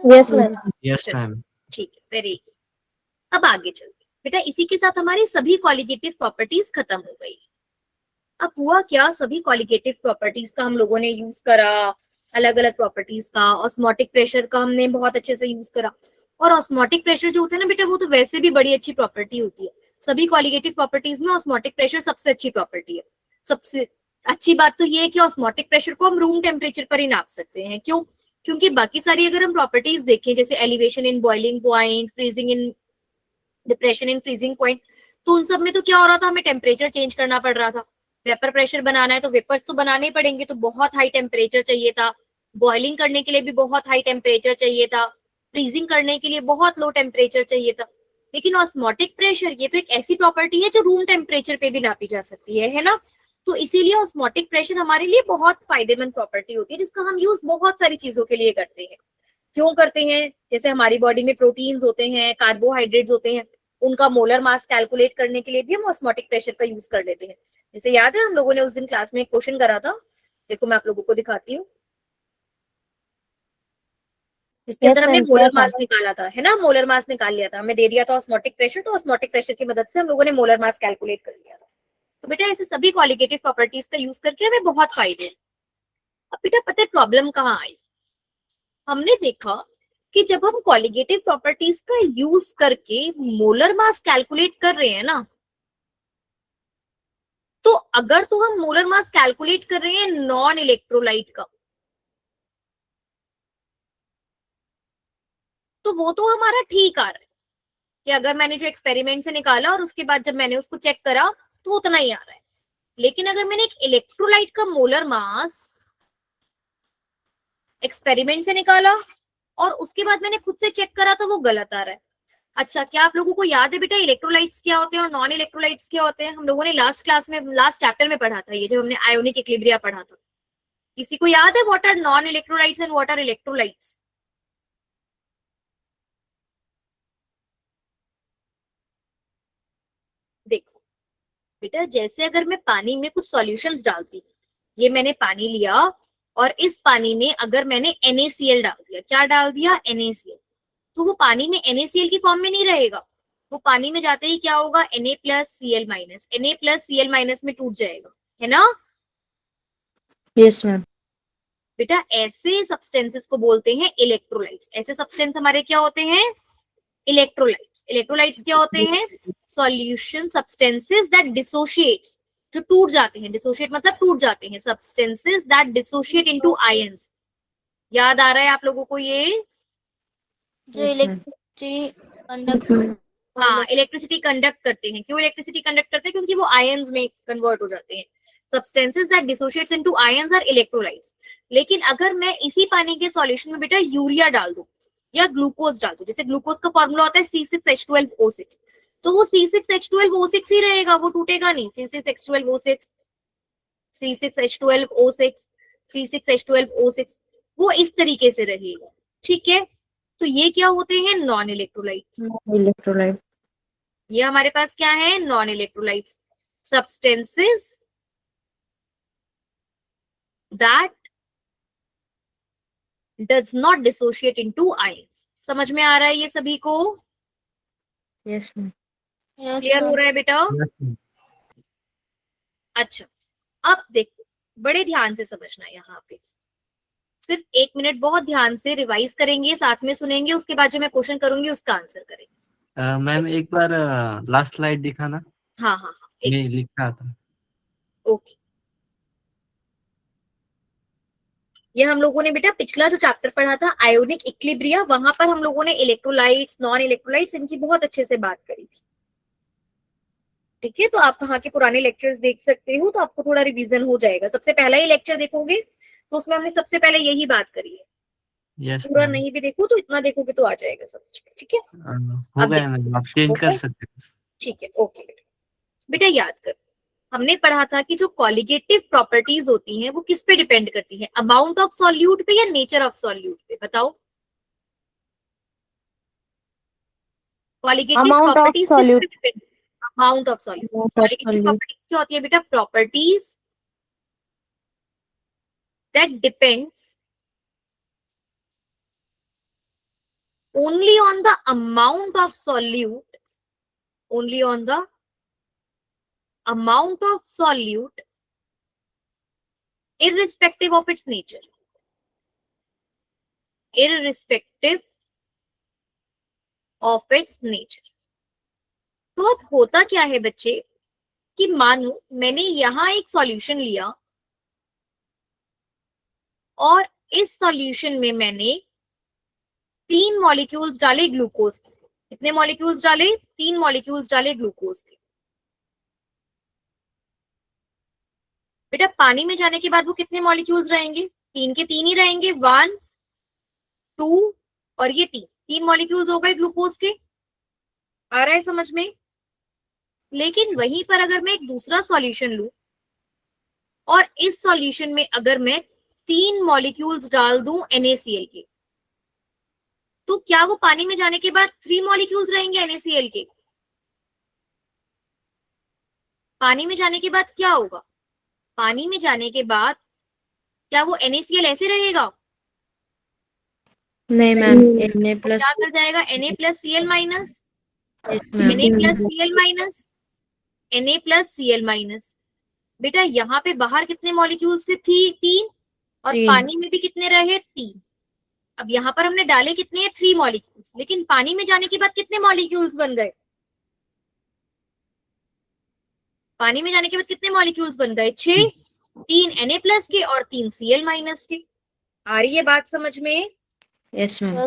Yes ma'am. Yes ma'am. ठीक है, वेरी गुड। अब आगे चलते बेटा, इसी के साथ हमारी सभी क्वालिटेटिव प्रॉपर्टीज खत्म हो गई। अब हुआ क्या, सभी क्वालिटेटिव प्रॉपर्टीज का हम लोगों ने यूज करा, अलग अलग प्रॉपर्टीज का। ऑस्मोटिक प्रेशर का हमने बहुत अच्छे से यूज करा। और ऑस्मोटिक प्रेशर जो होता है ना बेटा, वो तो वैसे भी बड़ी अच्छी प्रॉपर्टी होती है। सभी क्वालिटेटिव प्रॉपर्टीज में ऑस्मोटिक प्रेशर सबसे अच्छी प्रॉपर्टी है। सबसे अच्छी बात तो ये है कि ऑस्मोटिक प्रेशर को हम रूम टेम्परेचर पर ही नाप सकते हैं। क्यों? क्योंकि बाकी सारी अगर हम प्रॉपर्टीज देखें, जैसे elevation in boiling point, freezing in depression in freezing point, तो उन सब में तो क्या हो रहा था, हमें टेम्परेचर चेंज करना पड़ रहा था। वेपर प्रेशर बनाना है तो वेपर्स तो बनाने ही पड़ेंगे, तो बहुत हाई टेम्परेचर चाहिए था। बॉइलिंग करने के लिए भी बहुत हाई टेम्परेचर चाहिए था। फ्रीजिंग करने के लिए बहुत लो टेम्परेचर चाहिए था। लेकिन ऑस्मोटिक प्रेशर ये तो एक ऐसी प्रॉपर्टी है जो रूम टेम्परेचर पे भी नापी जा सकती है ना। तो इसीलिए ऑस्मोटिक प्रेशर हमारे लिए बहुत फायदेमंद प्रॉपर्टी होती है, जिसका हम यूज बहुत सारी चीजों के लिए करते हैं। क्यों करते हैं? जैसे हमारी बॉडी में प्रोटीन्स होते हैं, कार्बोहाइड्रेट्स होते हैं, उनका मोलर मास कैलकुलेट करने के लिए भी हम ऑस्मोटिक प्रेशर का यूज कर लेते हैं। जैसे याद है हम लोगों ने उस दिन क्लास में एक क्वेश्चन करा था, देखो मैं आप लोगों को दिखाती हूँ, जिसके यस अंदर हमने मैम, क्या मोलर था? मास निकाला था, है ना। मोलर मास निकाल लिया था, हमें दे दिया था ऑस्मोटिक प्रेशर, तो ऑस्मोटिक प्रेशर की मदद से हम लोगों ने मोलर मास कैलकुलेट कर लिया था। तो बेटा ऐसे सभी क्वालिटेटिव प्रॉपर्टीज का यूज करके हमें बहुत फायदे हैं। अब बेटा पता है प्रॉब्लम कहाँ आई? हमने देखा कि जब हम क्वालिटेटिव प्रॉपर्टीज का यूज करके मोलर मास कैलकुलेट कर रहे हैं ना, तो अगर तो हम मोलर मास कैलकुलेट कर रहे हैं नॉन इलेक्ट्रोलाइट का, तो वो तो हमारा ठीक आ रहा है कि अगर मैंने जो एक्सपेरिमेंट से निकाला और उसके बाद जब मैंने उसको चेक करा तो उतना ही आ रहा है। लेकिन अगर मैंने एक इलेक्ट्रोलाइट का मोलर मास एक्सपेरिमेंट से निकाला और उसके बाद मैंने खुद से चेक करा तो वो गलत आ रहा है। अच्छा, क्या आप लोगों को याद है बेटा इलेक्ट्रोलाइट्स क्या होते हैं और नॉन इलेक्ट्रोलाइट्स क्या होते हैं? हम लोगों ने लास्ट क्लास में, लास्ट चैप्टर में पढ़ा था, ये जब हमने आयोनिक इक्विलिब्रिया पढ़ा था। किसी को याद है what are non electrolytes and what are electrolytes? देखो बेटा, जैसे अगर मैं पानी में कुछ सॉल्यूशंस डालती, ये मैंने पानी लिया और इस पानी में अगर मैंने NaCl डाल दिया, क्या डाल दिया? NaCl, तो वो पानी में NaCl की फॉर्म में नहीं रहेगा। वो पानी में जाते ही क्या होगा? Na+Cl-, Na+Cl- में टूट जाएगा, है ना। Yes ma'am. बेटा ऐसे सब्सटेंसेस को बोलते हैं इलेक्ट्रोलाइट्स। ऐसे सब्सटेंस हमारे क्या होते हैं? इलेक्ट्रोलाइट्स। इलेक्ट्रोलाइट्स क्या होते हैं? सॉल्यूशन सब्सटेंसेस दैट डिसोशिएट्स, जो टूट जाते हैं। डिसोशिएट मतलब टूट जाते हैं। Substances that dissociate into ions. याद आ रहा है आप लोगों को ये? जो इलेक्ट्रिसिटी कंडक्ट, हाँ, इलेक्ट्रिसिटी कंडक्ट करते हैं। क्यों इलेक्ट्रिसिटी कंडक्ट करते हैं? क्योंकि वो आयंस में कन्वर्ट हो जाते हैं। Substances that dissociates into ions are electrolytes. लेकिन अगर मैं इसी पानी के सॉल्यूशन में बेटा यूरिया डाल दूं या ग्लूकोज डाल दूं, जैसे ग्लूकोज का फॉर्मूला होता है C6H12O6, तो वो C6H12O6 ही रहेगा, वो टूटेगा नहीं। C6H12O6, C6H12O6, C6H12O6, वो इस तरीके से रहेगा। ठीक है, तो ये क्या होते हैं? Non electrolytes. इलेक्ट्रोलाइट। ये हमारे पास क्या है? Non electrolytes. Substances that does not dissociate into ions. समझ में आ रहा है ये सभी को? Yes ma'am. क्लियर हो रहा है बेटा? अच्छा, अब देखो, बड़े ध्यान से समझना यहाँ पे, सिर्फ 1 मिनट बहुत ध्यान से रिवाइज करेंगे, साथ में सुनेंगे, उसके बाद जो मैं क्वेश्चन करूंगी उसका आंसर करेंगे। मैम एक बार लास्ट स्लाइड दिखाना, हाँ हाँ हाँ, ये लिख रहा था। ओके। ये हम लोगों ने बेटा पिछला जो चैप्टर पढ़ा था आयोनिक इक्विलिब्रिया, वहां पर हम लोगों ने इलेक्ट्रोलाइट्स, नॉन इलेक्ट्रोलाइट्स, इनकी बहुत अच्छे से बात करी थी। ठीक है, तो आप वहां के पुराने लेक्चर्स देख सकते हो, तो आपको थोड़ा रिवीजन हो जाएगा। सबसे पहला ही लेक्चर देखोगे तो उसमें हमने सबसे पहले यही बात करी है। यस पूरा मैम, नहीं भी देखो तो इतना देखोगे तो आ जाएगा समझ में। ठीक है, हो अब गया मैम, आप चेंज हो कर गया? सकते हैं। ठीक है, ओके बेटा याद कर, हमने पढ़ा था कि जो कॉलिगेटिव प्रॉपर्टीज होती हैं वो किस पे डिपेंड करती है, अमाउंट ऑफ सॉल्यूट पे या नेचर ऑफ सॉल्यूट पे? बताओ, कॉलिगेटिव Amount of प्रॉपर्टीज किस पे solute. Depend? Amount of solute. Amount of colligative solute. Properties क्या होती है बेटा? Properties that depends only on the amount of solute, only on the amount of solute irrespective of its nature, irrespective of its nature। तो अब होता क्या है बच्चे कि मानो मैंने यहां एक सॉल्यूशन लिया और इस सॉल्यूशन में मैंने 3 मॉलिक्यूल्स डाले ग्लूकोज के। कितने मॉलिक्यूल्स डाले? 3 मॉलिक्यूल्स डाले ग्लूकोज के। बेटा पानी में जाने के बाद वो कितने मॉलिक्यूल्स रहेंगे? 3 के 3 ही रहेंगे, 1 2 और ये 3 मॉलिक्यूल्स हो गए ग्लूकोज के। आ रहा है समझ में? लेकिन वहीं पर अगर मैं एक दूसरा सॉल्यूशन लूं और इस सॉल्यूशन में अगर मैं 3 मॉलिक्यूल्स डाल दूं NaCl के, तो क्या वो पानी में जाने के बाद 3 मॉलिक्यूल्स रहेंगे NaCl के? पानी में जाने के बाद क्या होगा? पानी में जाने के बाद क्या वो NaCl ऐसे रहेगा? नहीं मैम, Na तो plus. क्या कर जाएगा? Na plus Cl minus, Yes ma'am. Na plus Cl minus, Na plus Cl minus. बेटा यहाँ पे बाहर कितने मॉलिक्यूल्स थे? 3 और 3। पानी में भी कितने रहे? 3। अब यहाँ पर हमने डाले कितने हैं? 3 मॉलिक्यूल्स, लेकिन पानी में जाने के बाद कितने मॉलिक्यूल्स बन गए? पानी में जाने के बाद कितने मॉलिक्यूल्स बन गए? 6। 3 Na प्लस के और 3 Cl माइनस के। आ रही है बात समझ में? Yes ma'am.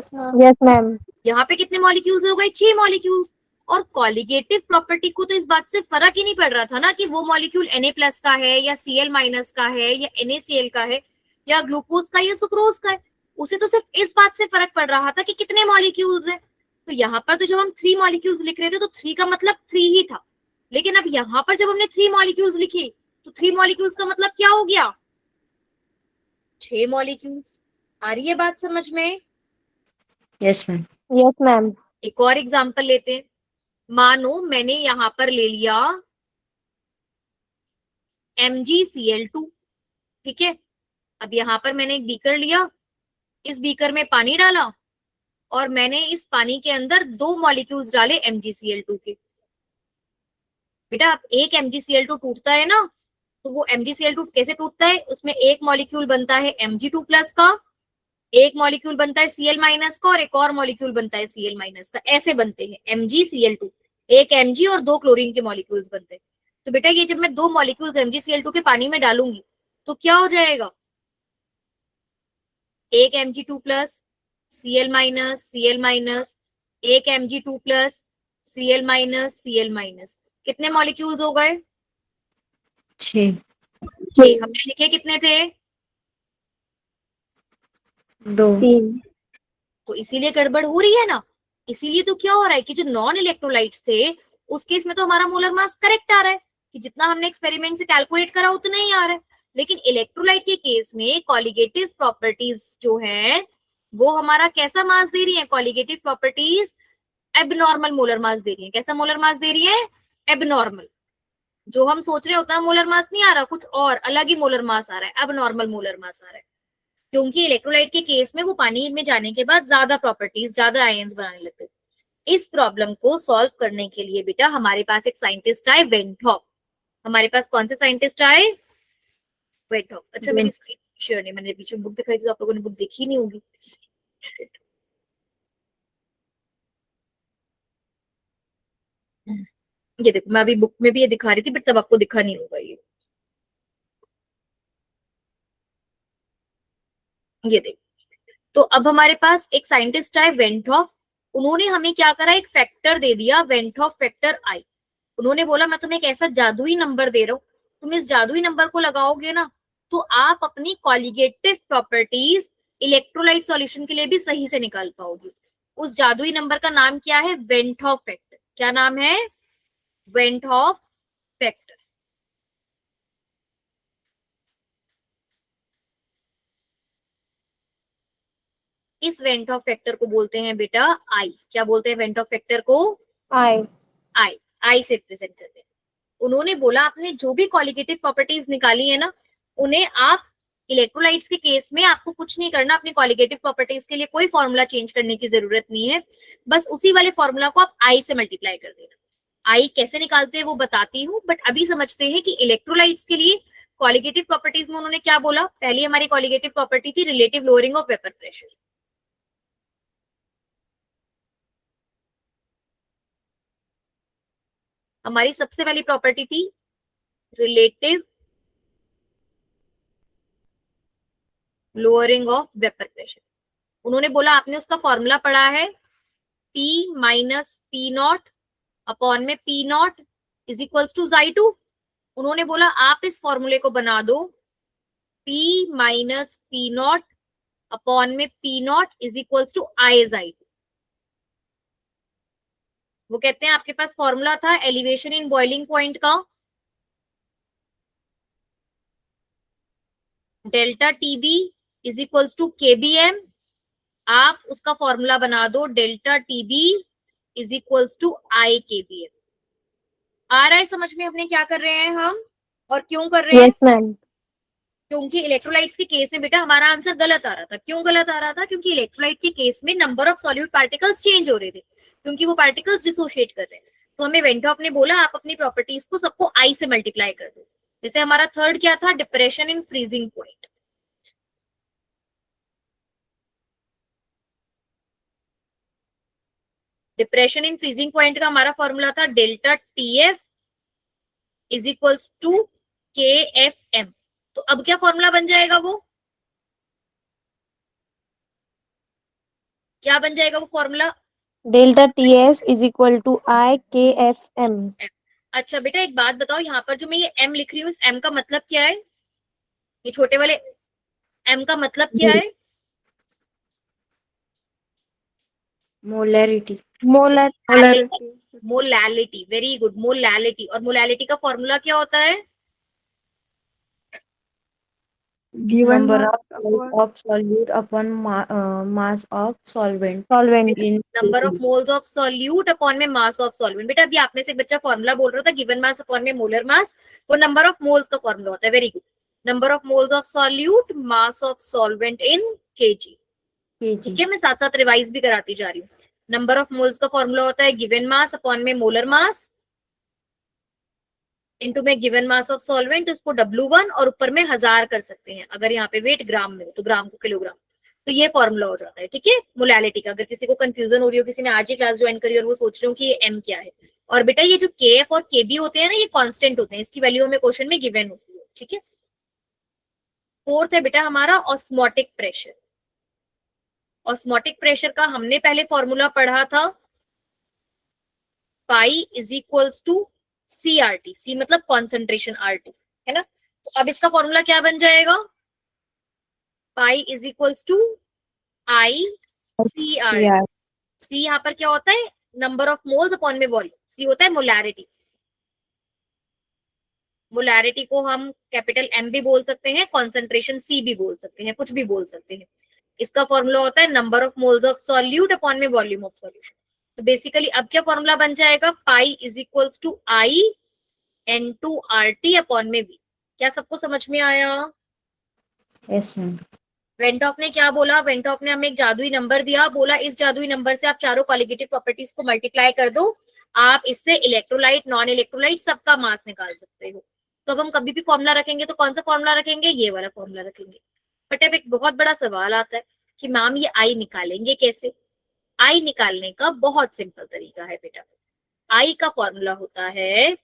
Yes ma'am. यहाँ पे कितने मॉलिक्यूल्स हो गए? 6 मॉलिक्यूल्स। और कॉलिगेटिव प्रॉपर्टी को तो इस बात से फर्क ही नहीं पड़ रहा था ना कि वो मॉलिक्यूल Na प्लस का है या Cl माइनस का है या NaCl का है या ग्लूकोज का या सुक्रोज का है। उसे तो सिर्फ इस बात से फर्क पड़ रहा था कि कितने मॉलिक्यूल्स हैं। तो यहाँ पर तो जब हम 3 मॉलिक्यूल्स लिख रहे थे तो 3 का मतलब 3 ही था, लेकिन अब यहाँ पर जब हमने 3 मॉलिक्यूल्स लिखी तो 3 मॉलिक्यूल्स का मतलब क्या हो गया? 6 मॉलिक्यूल्स। आ रही है बात समझ में? Yes ma'am. Yes ma'am. एक और एग्जांपल लेते हैं। मानो मैंने यहां पर ले लिया MgCl2, ठीक है। अब यहां पर मैंने एक बीकर लिया, इस बीकर में पानी डाला और मैंने इस पानी के अंदर 2 मॉलिक्यूल्स डाले MgCl2 के। बेटा अब एक MgCl2 टूटता है ना, तो वो MgCl2 कैसे टूटता है? उसमें एक मॉलिक्यूल बनता है Mg2 प्लस का, एक मॉलिक्यूल बनता है Cl माइनस का और एक और मॉलिक्यूल बनता है Cl माइनस का। ऐसे बनते हैं MgCl2, एक Mg और 2 क्लोरीन के मॉलिक्यूल्स बनते हैं। तो बेटा ये जब मैं 2 मॉलिक्यूल्स MgCl2 के पानी में डालूंगी तो क्या हो जाएगा? एक Mg2 प्लस Cl माइनस, एक Mg2 प्लस Cl माइनस। कितने मॉलिक्यूल्स हो गए? 6। 6। हमने लिखे कितने थे? 2। 3। तो इसीलिए गड़बड़ हो रही है ना। इसीलिए तो क्या हो रहा है कि जो नॉन इलेक्ट्रोलाइट्स थे उस केस में तो हमारा मोलर मास करेक्ट आ रहा है कि जितना हमने एक्सपेरिमेंट से कैलकुलेट करा उतना ही आ रहा है, लेकिन इलेक्ट्रोलाइट के केस में कॉलिगेटिव प्रॉपर्टीज जो है वो हमारा कैसा मास दे रही है? Colligative properties abnormal molar mass दे रही है। कैसा मोलर मास दे रही है? एबनॉर्मल। जो हम सोच रहे उतना मोलर मास नहीं आ रहा, कुछ और अलग ही मोलर मास आ रहा है, अब नॉर्मल मोलर मास आ रहा है, क्योंकि इलेक्ट्रोलाइट के केस में वो पानी में जाने के बाद ज्यादा प्रॉपर्टीज, ज्यादा आयंस बनाने लगते हैं। इस प्रॉब्लम को सॉल्व करने के लिए बेटा हमारे पास एक साइंटिस्ट आए, वेंट हॉफ। हमारे पास कौन से साइंटिस्ट आए? Van't Hoff. अच्छा मेरी स्क्रीन शेयर नहीं, मैंने पीछे बुक दिखाई थी तो आप लोगों ने बुक देखी नहीं होगी। ये देखो, मैं अभी बुक में भी ये दिखा रही थी बट तब आपको दिखा नहीं होगा ये देखो। तो अब हमारे पास एक साइंटिस्ट आए, वेंटॉफ। उन्होंने हमें क्या करा, एक फैक्टर दे दिया, वेंटॉफ फैक्टर आई। उन्होंने बोला मैं तुम्हें एक ऐसा जादुई नंबर दे रहा हूँ, तुम इस जादुई नंबर को लगाओगे ना तो आप अपनी कॉलिगेटिव प्रॉपर्टीज इलेक्ट्रोलाइट सॉल्यूशन के लिए भी सही से निकाल पाओगे। उस जादुई नंबर का नाम क्या है? Van't Hoff factor. क्या नाम है? Van't Hoff factor. इस वेंटॉफ फैक्टर को बोलते हैं बेटा आई। क्या बोलते हैं वेंटॉफ फैक्टर को? आई। आई। आई से रिप्रेजेंट करते हैं। उन्होंने बोला आपने जो भी क्वालिटेटिव प्रॉपर्टीज निकाली है ना, उन्हें आप इलेक्ट्रोलाइट्स के केस में आपको कुछ नहीं करना, अपनी क्वालिटेटिव प्रॉपर्टीज के लिए कोई फॉर्मूला चेंज करने की जरूरत नहीं है, बस उसी वाले फॉर्मूला को आप आई से मल्टीप्लाई कर देना। आई कैसे निकालते हैं वो बताती हूँ, बट अभी समझते हैं कि इलेक्ट्रोलाइट्स के लिए क्वालिटेटिव प्रॉपर्टीज में उन्होंने क्या बोला। पहली हमारी क्वालिटेटिव प्रॉपर्टी थी relative lowering of vapour pressure. हमारी सबसे पहली प्रॉपर्टी थी relative lowering of vapour pressure. उन्होंने बोला आपने उसका फॉर्मूला पढ़ा है, P minus P nought upon में P nought is equals to Xi2। उन्होंने बोला आप इस फॉर्मूले को बना दो, P minus P nought upon में P nought is equals to i Xi2। वो कहते हैं आपके पास फॉर्मूला था एलिवेशन इन बॉइलिंग पॉइंट का, delta TB is equals to KBM. आप उसका फॉर्मूला बना दो delta TB is equals to i KBM. आ रहा है समझ में हमने क्या कर रहे हैं हम और क्यों कर रहे हैं? Yes ma'am. क्योंकि इलेक्ट्रोलाइट्स के केस में बेटा हमारा आंसर गलत आ रहा था। क्यों गलत आ रहा था? क्योंकि इलेक्ट्रोलाइट के केस में number of solute particles change हो रहे थे, क्योंकि वो पार्टिकल्स डिसोशिएट कर रहे हैं। तो हमें वेंटॉफ ने बोला आप अपनी प्रॉपर्टीज को सबको आई से मल्टीप्लाई कर दो। जैसे हमारा थर्ड क्या था? Depression in freezing point. Depression in freezing point का हमारा फॉर्मूला था delta TF is equals to K F M. तो अब क्या फॉर्मूला बन जाएगा? वो क्या बन जाएगा वो formula? Delta T F is equal to i K F M. अच्छा बेटा एक बात बताओ, यहाँ पर जो मैं ये m लिख रही हूँ इस m का मतलब क्या है? ये छोटे वाले m का मतलब क्या है? Molarity. Molality. Very good, molality. और मोलैलिटी का फॉर्मूला क्या होता है? Number of solute upon mass of solvent in number of moles of solute upon में मास ऑफ सॉल्वेंट। बेटा अभी आप में से एक बच्चा फॉर्मूला बोल रहा था गिवन मास अपॉन में मोलर मास, वो नंबर ऑफ मोल्स का फॉर्मूला होता है। Very good. Number of moles of solute mass of solvent in KG. ठीक है, मैं साथ साथ रिवाइज भी कराती जा रही हूँ। नंबर ऑफ मोल्स का फॉर्मूला होता है गिवन मास अपॉन में मोलर मास इनटू में गिवन मास ऑफ सॉल्वेंट, तो इसको W1 और ऊपर में 1000 कर सकते हैं। अगर यहाँ पे वेट ग्राम में हो तो ग्राम को किलोग्राम, तो ये फॉर्मूला हो जाता है। ठीक है, मोलैलिटी का। अगर किसी को कंफ्यूजन हो रही हो, किसी ने आज ही क्लास ज्वाइन करी और वो सोच रहे हो कि ये M क्या है, और बेटा ये जो KF और KB होते हैं ना, ये कांस्टेंट होते हैं, इसकी वैल्यू हमें क्वेश्चन में गिवन होती है। ठीक है, फोर्थ है बेटा हमारा ऑस्मोटिक प्रेशर। ऑस्मोटिक प्रेशर का हमने पहले फॉर्मूला पढ़ा था, pi is equals to CRT। C मतलब कॉन्सेंट्रेशन, RT है ना। तो अब इसका फॉर्मूला क्या बन जाएगा? Pi is equals to I CRT। C यहाँ पर क्या होता है? नंबर ऑफ मोल्स अपॉन में वॉल्यूम। C होता है मोलैरिटी। मोलैरिटी को हम कैपिटल M भी बोल सकते हैं, कॉन्सेंट्रेशन C भी बोल सकते हैं, कुछ भी बोल सकते हैं। इसका फॉर्मूला होता है number of moles of solute upon में वॉल्यूम ऑफ सॉल्यूशन। तो बेसिकली अब क्या फॉर्मूला बन जाएगा? Pi is equals to I N2RT upon में V। क्या सबको समझ में आया? Yes ma'am. वेंटॉफ ने क्या बोला? वेंटॉफ ने हमें एक जादुई नंबर दिया, बोला इस जादुई नंबर से आप चारों कॉलिगेटिव प्रॉपर्टीज को मल्टीप्लाई कर दो, आप इससे इलेक्ट्रोलाइट, नॉन इलेक्ट्रोलाइट सबका मास निकाल सकते हो। तो अब हम कभी भी फॉर्मूला रखेंगे तो कौन सा फॉर्मूला रखेंगे? ये वाला फॉर्मूला रखेंगे। बट अब एक बहुत बड़ा सवाल आता है कि मैम ये आई निकालेंगे कैसे? आई निकालने का बहुत सिंपल तरीका है बेटा। आई का फॉर्मूला होता है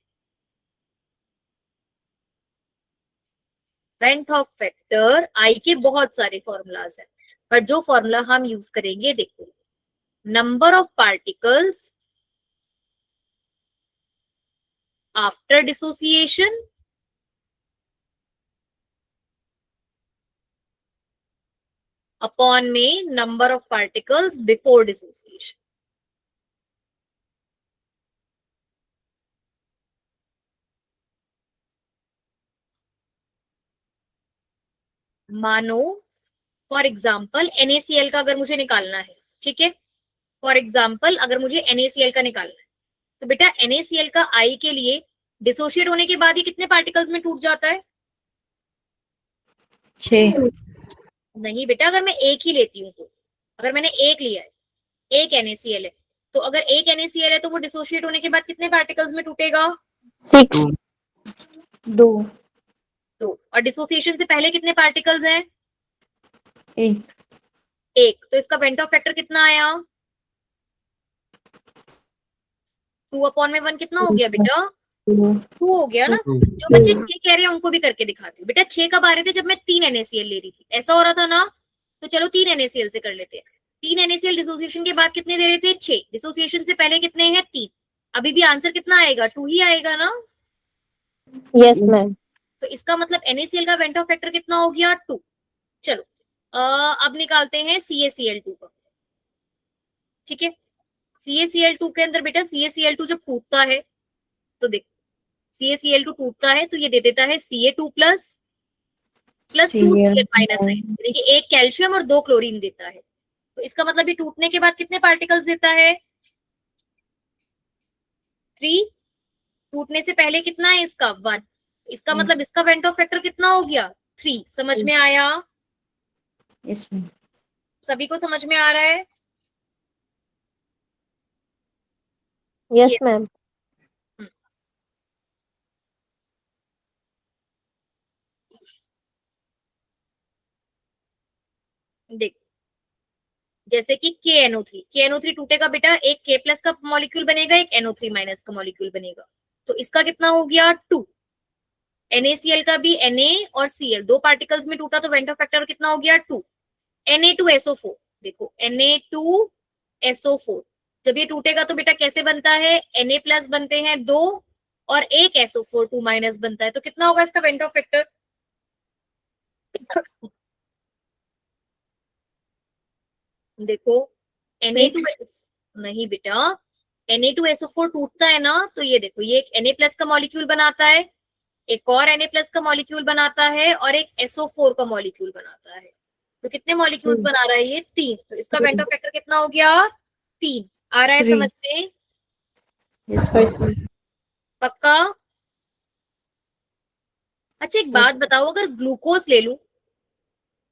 वेंटॉफ फैक्टर। आई के बहुत सारे फॉर्मूलाज हैं, पर जो फॉर्मूला हम यूज करेंगे देखो, number of particles after dissociation upon में number of particles before dissociation. मानो फॉर एग्जाम्पल NaCl का अगर मुझे निकालना है, ठीक है, फॉर एग्जाम्पल अगर मुझे NaCl का निकालना है, तो बेटा NaCl का आई के लिए डिसोशिएट होने के बाद ही कितने पार्टिकल्स में टूट जाता है? 6। नहीं बेटा, अगर मैं एक ही लेती हूँ तो, अगर मैंने एक लिया है, एक NaCl है, तो अगर एक NaCl है तो वो डिसोशिएट होने के बाद कितने पार्टिकल्स में टूटेगा? 6। 2। तो और डिसोसिएशन से पहले कितने पार्टिकल्स हैं? 1। एक। तो इसका वेंटॉफ फैक्टर कितना आया? 2 अपॉन में 1 कितना हो गया बेटा? 2 हो गया ना। जो बच्चे 6 कह रहे हैं उनको भी करके दिखाती हूँ। बेटा 6 कब आ रहे थे? जब मैं 3 NaCl ले रही थी, ऐसा हो रहा था ना। तो चलो 3 NaCl से कर लेते हैं। 3 NaCl डिसोसिएशन के बाद कितने दे रहे थे? 6। डिसोसिएशन से पहले कितने हैं? 3। अभी भी आंसर कितना आएगा? 2 ही आएगा ना। Yes ma'am. तो इसका मतलब NaCl का वेंटॉफ फैक्टर कितना हो गया? 2। चलो अब निकालते हैं CaCl2 का। ठीक है, CaCl2 के अंदर बेटा CaCl2 जब टूटता है तो देखो, CaCl2 टूटता है तो ये दे देता है Ca2 प्लस 2Cl माइनस -9, यानी कि एक कैल्शियम और 2 क्लोरीन देता है। तो इसका मतलब ये टूटने के बाद कितने पार्टिकल्स देता है? 3। टूटने से पहले कितना है इसका? 1। इसका मतलब इसका वेंटॉफ फैक्टर कितना हो गया? 3। समझ में आया? Yes ma'am. सभी को समझ में आ रहा है? Yes ma'am. देख, जैसे कि KNO3 टूटेगा बेटा, एक K प्लस का मॉलिक्यूल बनेगा, एक NO3 माइनस का मॉलिक्यूल बनेगा। तो इसका कितना हो गया? 2। NaCl का भी Na और Cl दो पार्टिकल्स में टूटा तो वेंटॉफ फैक्टर कितना हो गया? 2। Na2SO4, देखो Na2SO4 जब ये टूटेगा तो बेटा कैसे बनता है? Na प्लस बनते हैं 2 और एक SO4 2 माइनस बनता है। तो कितना होगा इसका वेंटॉफ फैक्टर? देखो Na2 नहीं बेटा, Na2SO4 टूटता है ना, तो ये देखो ये एक Na प्लस का मॉलिक्यूल बनाता है, एक और Na प्लस का मॉलिक्यूल बनाता है और एक SO4 का मॉलिक्यूल बनाता है। तो कितने मॉलिक्यूल्स बना रहा है ये? 3। तो इसका वेंटॉफ फैक्टर कितना हो गया? 3। आ रहा है समझ में? पक्का? अच्छा एक बात बताओ, अगर ग्लूकोज ले लूं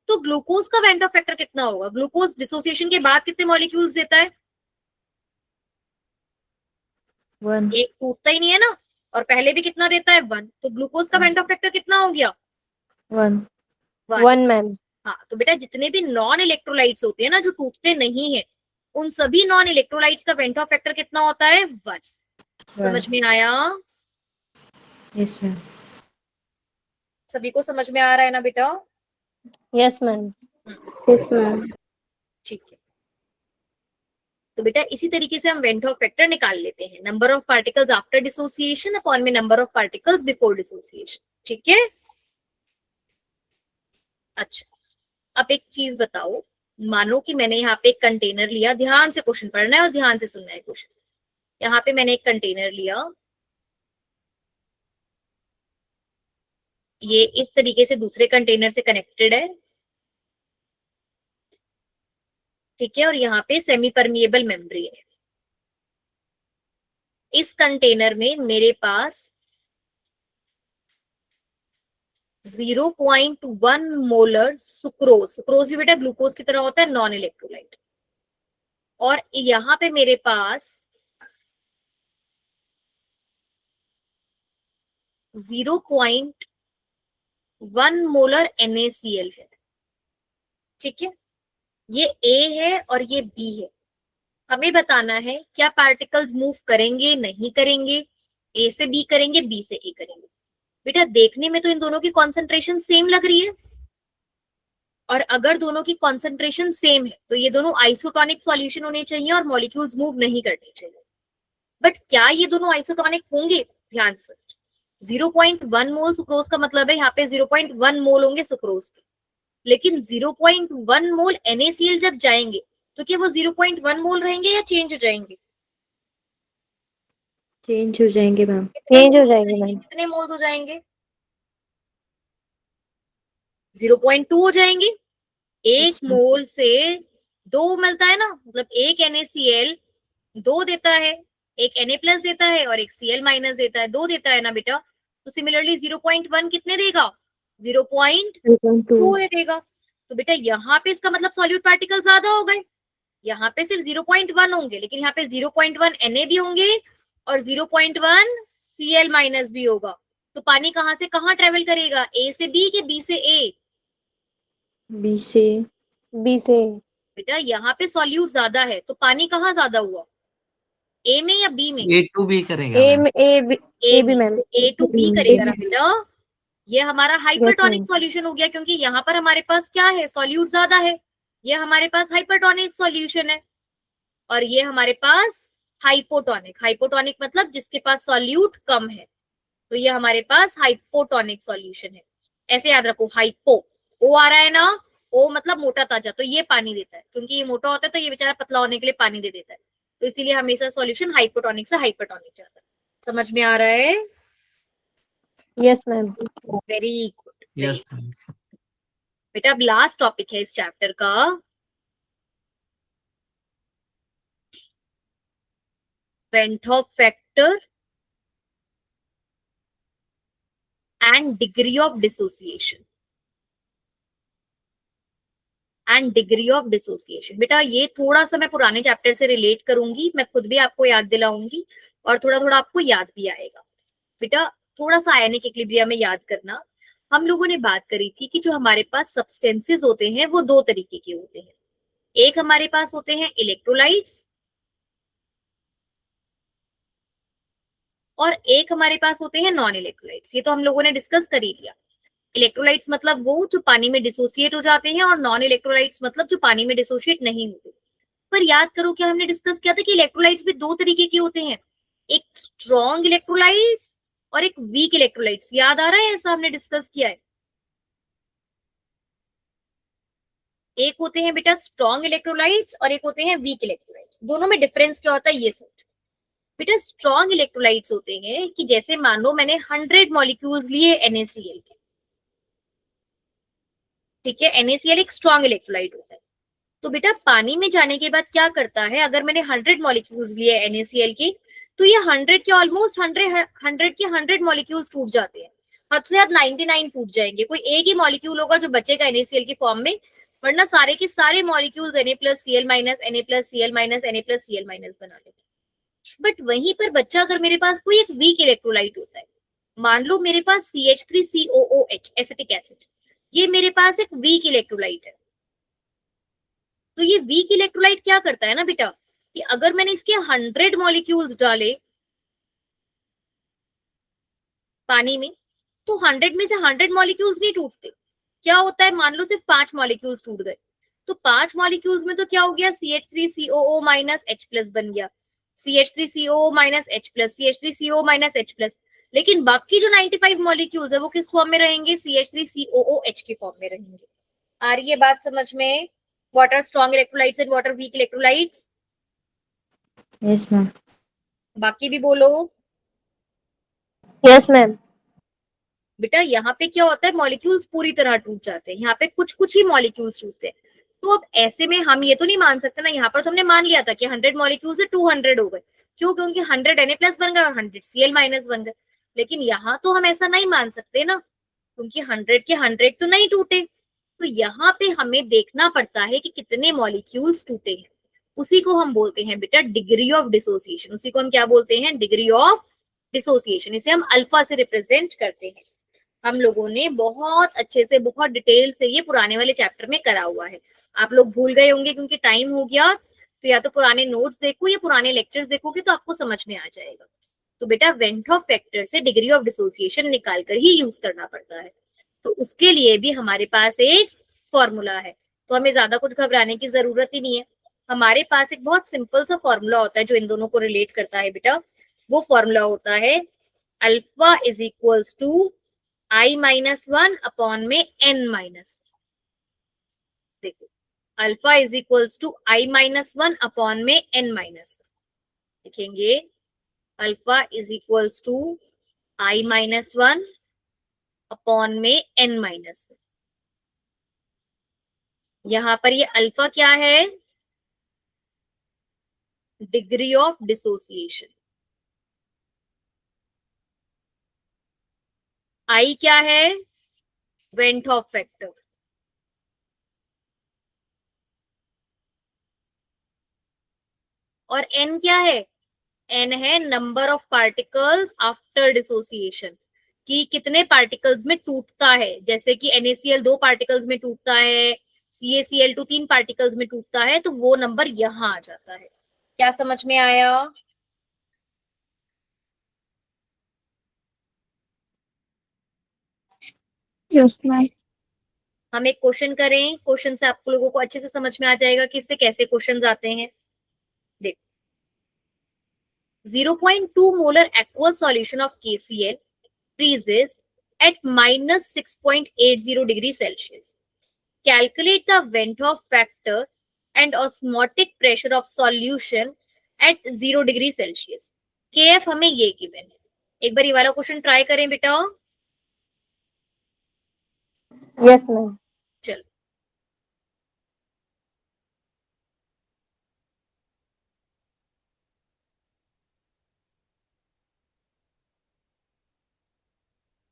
तो ग्लूकोज का वेंटॉफ फैक्टर कितना होगा? ग्लूकोज डिसोसिएशन के बाद कितने मॉलिक्यूल्स देता है? 1। एक टूटता ही नहीं है ना, और पहले भी कितना देता है? 1। तो ग्लूकोज का वेंटॉफ फैक्टर कितना हो गया? 1 मैम। हाँ, तो बेटा जितने भी नॉन इलेक्ट्रोलाइट्स होते हैं ना जो टूटते नहीं है, उन सभी नॉन इलेक्ट्रोलाइट्स का वेंटॉफ फैक्टर कितना होता है? 1। समझ में आया? Yes ma'am. सभी को समझ में आ रहा है ना बेटा? Yes ma'am. Yes ma'am. ठीक है, तो बेटा इसी तरीके से हम वेंटॉफ फैक्टर निकाल लेते हैं, number of particles after dissociation upon में number of particles before dissociation. ठीक है, अच्छा अब एक चीज बताओ, मानो कि मैंने यहाँ पे एक कंटेनर लिया, ध्यान से क्वेश्चन पढ़ना है और ध्यान से सुनना है क्वेश्चन। यहाँ पे मैंने एक कंटेनर लिया, ये इस तरीके से दूसरे कंटेनर से कनेक्टेड है, ठीक है, और यहाँ पे सेमी परमिएबल मेम्ब्रेन है। इस कंटेनर में मेरे पास 0.1 मोलर सुक्रोज, सुक्रोज भी बेटा ग्लूकोज की तरह होता है, नॉन इलेक्ट्रोलाइट। और यहाँ पे मेरे पास 0.1 मोलर NaCl है। ठीक है, ये A है और ये B है। हमें बताना है क्या पार्टिकल्स मूव करेंगे नहीं करेंगे, A से B करेंगे, B से A करेंगे। बेटा देखने में तो इन दोनों की कॉन्सेंट्रेशन सेम लग रही है, और अगर दोनों की कॉन्सेंट्रेशन सेम है तो ये दोनों आइसोटोनिक सॉल्यूशन होने चाहिए और मॉलिक्यूल्स मूव नहीं करने चाहिए। बट क्या ये दोनों आइसोटोनिक होंगे? ध्यान से 0.1 मोल सुक्रोज का मतलब है यहाँ पे 0.1 मोल होंगे सुक्रोज के, लेकिन 0.1 मोल NaCl जब जाएंगे तो क्या वो 0.1 मोल रहेंगे या चेंज हो जाएंगे? चेंज हो जाएंगे मैम, कितने चेंज हो मोल्स जाएंगे मैम। कितने मोल्स हो जाएंगे? 0.2 हो जाएंगे। एक अच्छा। मोल से 2 मिलता है ना, मतलब एक NaCl 2 देता है, एक Na प्लस देता है और एक Cl माइनस देता है, 2 देता है ना बेटा। तो सिमिलरली 0.1 कितने देगा? 0.2 देगा। तो बेटा यहाँ पे इसका मतलब सॉल्यूट पार्टिकल ज्यादा हो गए, यहाँ पे सिर्फ 0.1 होंगे, लेकिन यहाँ पे 0.1 Na भी होंगे और 0.1 Cl माइनस भी होगा। तो पानी कहाँ से कहाँ ट्रेवल करेगा? A से B के B से A? बी से बेटा यहाँ पे सॉल्यूट ज्यादा है तो पानी कहाँ ज्यादा हुआ, A में या B में? A to B करेगा ए मैम। में, ए भी मैम, A to B करेगा ना बेटा। ये हमारा हाइपरटोनिक मैम। सॉल्यूशन हो गया, क्योंकि यहाँ पर हमारे पास क्या है, सॉल्यूट ज्यादा है। ये हमारे पास हाइपरटोनिक सॉल्यूशन है, और ये हमारे पास हाइपोटोनिक, हाइपोटोनिक मतलब जिसके पास सॉल्यूट कम है, तो ये हमारे पास हाइपोटोनिक सॉल्यूशन है। ऐसे याद रखो, हाइपो ओ आ रहा है ना, ओ मतलब मोटा ताजा, तो ये पानी देता है, क्योंकि ये मोटा होता है तो ये बेचारा पतला होने के लिए पानी दे देता है, तो इसीलिए हमेशा सॉल्यूशन हाइपोटोनिक से हाइपरटोनिक जाता है। समझ में आ रहा है? Yes ma'am. Very good. Yes ma'am. बेटा अब लास्ट टॉपिक है इस चैप्टर का, Bandt factor and degree of dissociation. बेटा ये थोड़ा सा मैं पुराने चैप्टर से रिलेट करूंगी, मैं खुद भी आपको याद दिलाऊंगी और थोड़ा थोड़ा आपको याद भी आएगा। बेटा थोड़ा सा आयनिक इक्विलिब्रियम में याद करना, हम लोगों ने बात करी थी कि जो हमारे पास सब्सटेंसेस होते हैं वो दो तरीके के होते हैं। एक हमारे पास होते हैं इलेक्ट्रोलाइट्स और एक हमारे पास होते हैं नॉन इलेक्ट्रोलाइट्स। ये तो हम लोगों ने डिस्कस कर ही लिया। इलेक्ट्रोलाइट्स मतलब वो जो पानी में डिसोसिएट हो जाते हैं, और नॉन इलेक्ट्रोलाइट्स मतलब जो पानी में डिसोसिएट नहीं होते। पर याद करो क्या हमने डिस्कस किया था कि इलेक्ट्रोलाइट्स भी दो तरीके के होते हैं, एक स्ट्रॉन्ग इलेक्ट्रोलाइट्स और एक वीक इलेक्ट्रोलाइट्स। याद आ रहा है? ऐसा हमने डिस्कस किया है। एक होते हैं बेटा स्ट्रॉन्ग इलेक्ट्रोलाइट्स और एक होते हैं वीक इलेक्ट्रोलाइट्स। दोनों में डिफरेंस क्या होता है ये सोचो। बेटा स्ट्रॉन्ग इलेक्ट्रोलाइट्स होते हैं कि जैसे मान लो मैंने 100 मॉलिक्यूल्स लिए NaCl के, ठीक है, NaCl एक स्ट्रॉन्ग इलेक्ट्रोलाइट होता है। तो बेटा पानी में जाने के बाद क्या करता है, अगर मैंने 100 मॉलिक्यूल्स लिए NaCl की, तो ये 100 के ऑलमोस्ट 100 मॉलिक्यूल्स टूट जाते हैं। हद से हद 99 टूट जाएंगे, कोई एक ही मॉलिक्यूल होगा जो बचेगा NaCl की फॉर्म में, वरना सारे के सारे molecules Na plus Cl minus Na plus Cl minus Na plus Cl minus बना लेते हैं। बट वहीं पर बच्चा अगर मेरे पास कोई एक वीक इलेक्ट्रोलाइट होता है, मान लो मेरे पास CH3COOH एसिटिक एसिड, ये मेरे पास एक वीक इलेक्ट्रोलाइट है। तो ये वीक इलेक्ट्रोलाइट क्या करता है ना बेटा, कि अगर मैंने इसके 100 मॉलिक्यूल्स डाले पानी में, तो 100 में से 100 मॉलिक्यूल्स नहीं टूटते। क्या होता है, मान लो सिर्फ 5 मॉलिक्यूल्स टूट गए, तो 5 मॉलिक्यूल्स में तो क्या हो गया, CH3COO माइनस H प्लस बन गया, CH3COO minus H plus, CH3CO minus H plus. लेकिन बाकी जो 95 मॉलिक्यूल्स है वो किस फॉर्म में रहेंगे, CH3COOH के फॉर्म में रहेंगे। आ रही है बात समझ में? What are strong electrolytes and what are weak electrolytes? Yes ma'am. बाकी भी बोलो। Yes ma'am. बेटा यहाँ पे क्या होता है, मॉलिक्यूल्स पूरी तरह टूट जाते हैं, यहाँ पे कुछ कुछ ही मॉलिक्यूल्स टूटते हैं। तो अब ऐसे में हम ये तो नहीं मान सकते ना, यहाँ पर तो हमने मान लिया था कि 100 मॉलिक्यूल से 200 हो गए, क्यों? क्योंकि 100 Na प्लस बन गए और 100 Cl माइनस बन गए। लेकिन यहाँ तो हम ऐसा नहीं मान सकते ना, क्योंकि 100 के 100 तो नहीं टूटे। तो यहाँ पे हमें देखना पड़ता है कि कितने मॉलिक्यूल्स टूटे हैं। उसी को हम बोलते हैं बेटा डिग्री ऑफ डिसोसिएशन। उसी को हम क्या बोलते हैं? Degree of dissociation. इसे हम अल्फा से रिप्रेजेंट करते हैं। हम लोगों ने बहुत अच्छे से, बहुत डिटेल से ये पुराने वाले चैप्टर में करा हुआ है। आप लोग भूल गए होंगे क्योंकि टाइम हो गया, तो या तो पुराने नोट्स देखो या पुराने लेक्चर्स देखोगे तो आपको समझ में आ जाएगा। तो बेटा वेंट हॉफ फैक्टर से डिग्री ऑफ डिसोसिएशन निकाल कर ही यूज करना पड़ता है। तो उसके लिए भी हमारे पास एक फॉर्मूला है, तो हमें ज्यादा कुछ घबराने की जरूरत ही नहीं है। हमारे पास एक बहुत सिंपल सा फॉर्मूला होता है जो इन दोनों को रिलेट करता है बेटा। वो फॉर्मूला होता है alpha is equals to I-1 upon में N-1। देखो alpha is equals to I-1 upon में N-1। लिखेंगे alpha is equals to I-1 upon में N-1। यहां पर ये अल्फा क्या है? Degree of dissociation. आई क्या है? Went Hoff factor. और एन क्या है? एन है number of particles after dissociation, कि कितने पार्टिकल्स में टूटता है। जैसे कि NaCl 2 पार्टिकल्स में टूटता है, CaCl2 3 पार्टिकल्स में टूटता है, तो वो नंबर यहां आ जाता है। क्या समझ में आया? Yes ma'am. हम एक क्वेश्चन करें, क्वेश्चन से आप लोगों को अच्छे से समझ में आ जाएगा कि इससे कैसे क्वेश्चंस आते हैं। देखो 0.2 molar aqueous solution of KCl freezes at minus 6.80 degrees Celsius. Calculate the Vent-Hoff factor and osmotic pressure of solution at 0 degree Celsius. KF हमें ये गिवन है। एक बार ये वाला क्वेश्चन ट्राई करें बेटा। Yes ma'am. चलो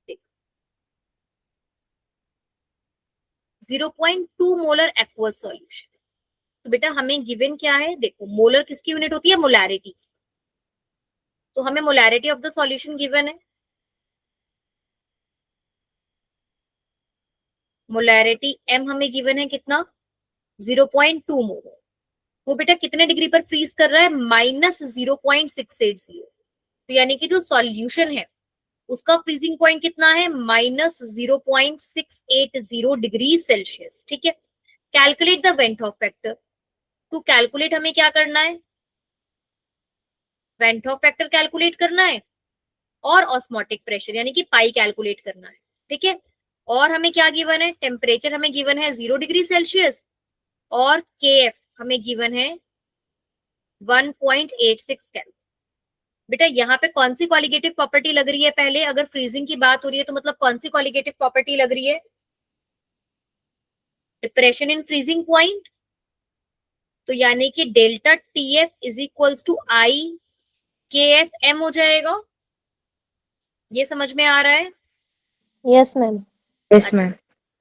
देखो 0.2 मोलर एक्वस सॉल्यूशन। तो बेटा हमें गिवन क्या है? देखो मोलर किसकी यूनिट होती है? मोलैरिटी। तो हमें molarity of the solution given है। मोलैरिटी M हमें गिवन है कितना? 0.2 मोलर। वो बेटा कितने डिग्री पर फ्रीज कर रहा है? -0.680। तो यानी कि जो सॉल्यूशन है उसका फ्रीजिंग पॉइंट कितना है? -0.680 डिग्री सेल्सियस। ठीक है। Calculate the van't Hoff factor. To calculate हमें क्या करना है? वेंट हॉफ फैक्टर कैलकुलेट करना है और ऑस्मोटिक प्रेशर यानी कि पाई कैलकुलेट करना है। ठीक है। और हमें क्या गिवन है? टेम्परेचर हमें गिवन है 0 डिग्री सेल्सियस और KF हमें गिवन है 1.86 केल्विन। बेटा यहाँ पे कौन सी क्वालिटेटिव प्रॉपर्टी लग रही है? पहले अगर फ्रीजिंग की बात हो रही है तो मतलब कौन सी क्वालिटेटिव प्रॉपर्टी लग रही है? Depression in freezing point. तो यानी कि delta TF is equals to I-KF-M हो जाएगा। ये समझ में आ रहा है? Yes ma'am. Yes ma'am.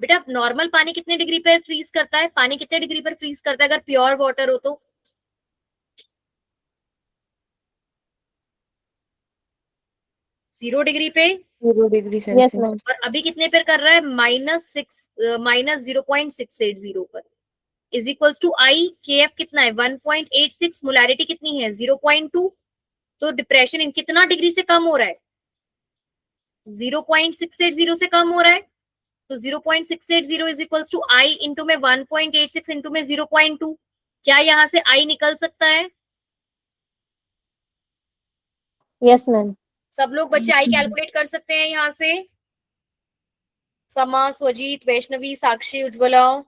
बेटा नॉर्मल पानी कितने डिग्री पर फ्रीज करता है? पानी कितने डिग्री पर फ्रीज करता है अगर प्योर वाटर हो तो? 0 डिग्री पे। 0 डिग्री यस सेल्सियस। मैम। और अभी कितने पर कर रहा है? -0.680 पर। इज इक्वल्स टू I-KF कितना है? 1.86। मोलैरिटी कितनी है? 0.2। तो डिप्रेशन इन कितना डिग्री से कम हो रहा है? 0.680 से कम हो रहा है। तो 0.680 is equals to I into में 1.86 इंटू में 0.2। क्या यहाँ से I निकल सकता है? Yes ma'am. सब लोग बच्चे I कैलकुलेट कर सकते हैं यहाँ से? समा, स्वजीत, वैष्णवी, साक्षी, उज्ज्वला।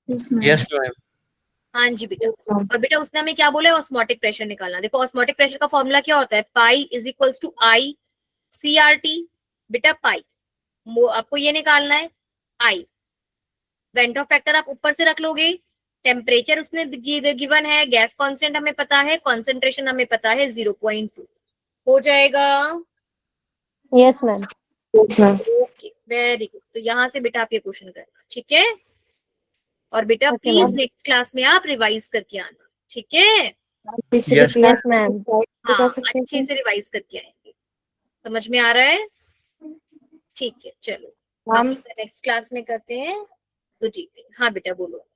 Yes ma'am. हाँ जी बेटा। और बेटा उसने हमें क्या बोला? ऑस्मोटिक प्रेशर निकालना। देखो ऑस्मोटिक प्रेशर का फॉर्मूला क्या होता है? Pi is equals to I-CRT। बेटा पाई आपको ये निकालना है I। वेंट ऑफ फैक्टर आप ऊपर से रख लोगे। टेम्परेचर उसने गिवन है, गैस कांस्टेंट हमें पता है, कंसंट्रेशन हमें पता है 0.2 हो जाएगा। Yes ma'am. Yes, ma'am. Okay, very good. तो यहाँ से बेटा आप ये क्वेश्चन करना, ठीक है। और बेटा Okay, please ma'am. Next class में आप रिवाइज करके आना, ठीक है। पिछली Yes, क्लास मैम दिखा हाँ, सकते हैं अच्छे क्या? से रिवाइज करके आएंगे। समझ में आ रहा है? ठीक है, चलो मैम बाकी नेक्स्ट क्लास में करते हैं। तो जी हाँ बेटा बोलो।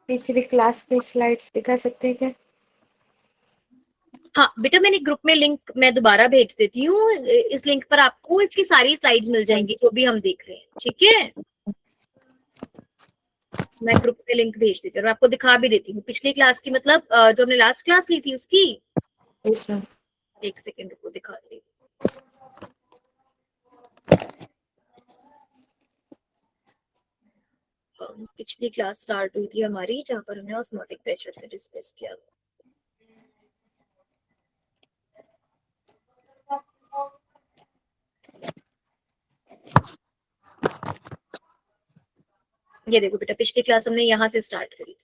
पिछली क्लास की स्लाइड्स दिखा सकते हैं क्या? हाँ बेटा, मैंने ग्रुप में लिंक मैं दोबारा भेज देती हूँ। इस लिंक पर आपको इसकी सारी स्लाइड्स मिल जाएंगी जो भी हम देख रहे हैं, ठीक है। मैं ग्रुप में लिंक भेज देती हूँ और आपको दिखा भी देती हूँ पिछली क्लास की, मतलब जो हमने लास्ट क्लास ली थी उसकी। Yes ma'am. एक सेकेंड रुको, दिखा रही हूँ। पिछली क्लास स्टार्ट हुई थी हमारी जहाँ पर हमने ऑस्मोटिक प्रेशर से डिस्कस किया। ये देखो बेटा, पिछली क्लास हमने यहाँ से स्टार्ट करी थी।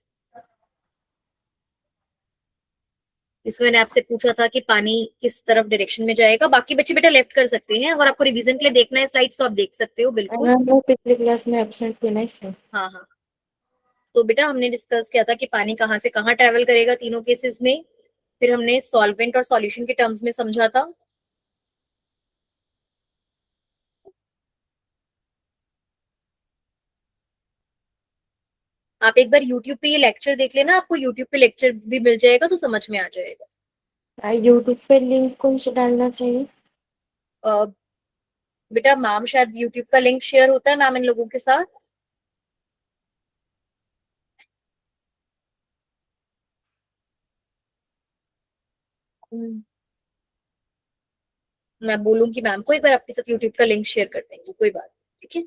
इसमें मैंने आपसे पूछा था कि पानी किस तरफ डायरेक्शन में जाएगा। बाकी बच्चे बेटा लेफ्ट कर सकते हैं, अगर आपको रिवीजन के लिए देखना है स्लाइड्स तो आप देख सकते हो बिल्कुल। वो पिछली क्लास में एब्सेंट थे ना इसलिए। हाँ हाँ, तो बेटा हमने डिस्कस किया था कि पानी कहाँ से कहाँ ट्रेवल करेगा तीनों केसेस में। फिर हमने सॉल्वेंट और सॉल्यूशन के टर्म्स में समझा था। आप एक बार यूट्यूब पे ये लेक्चर देख लेना, आपको यूट्यूब पे लेक्चर भी मिल जाएगा तो समझ में आ जाएगा। यूट्यूब पे लिंक कौन सा डालना चाहिए? बेटा मैम शायद यूट्यूब का लिंक शेयर होता है मैम इन लोगों के साथ। हम्म, मैं बोलूंगी मैम को एक बार आपके साथ यूट्यूब का लिंक शेयर कर देंगे, कोई बात नहीं, ठीक है।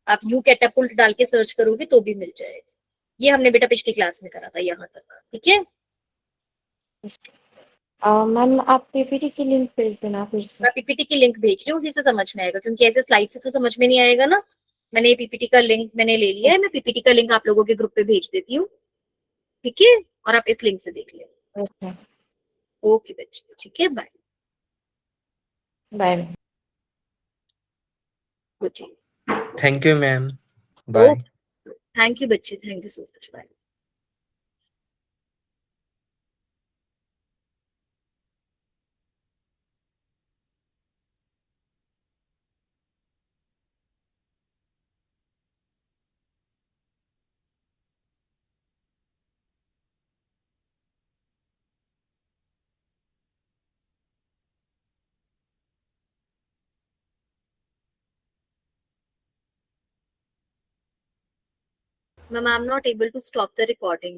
आप यू कैटापुल्ट डाल के सर्च करोगे तो भी मिल जाएगा। ये हमने बेटा पिछली क्लास में करा था यहाँ तक, ठीक है। मैम आप पीपीटी की लिंक भेज देना फिर से। मैं पीपीटी की लिंक भेज रही हूँ, उसी से समझ में आएगा, क्योंकि ऐसे स्लाइड से तो समझ में नहीं आएगा ना। मैंने पीपीटी का लिंक मैंने ले लिया है, मैं पीपीटी का लिंक आप लोगों के ग्रुप पे भेज देती हूँ, ठीक है। और आप इस लिंक से देख लेना। ओके, ओके बच्चे, ठीक है, bye. Bye. Good. thank you, ma'am. Okay, Bye. Thank you बच्चे, thank you so much, bye. Ma'am, I'm not able to stop the recording.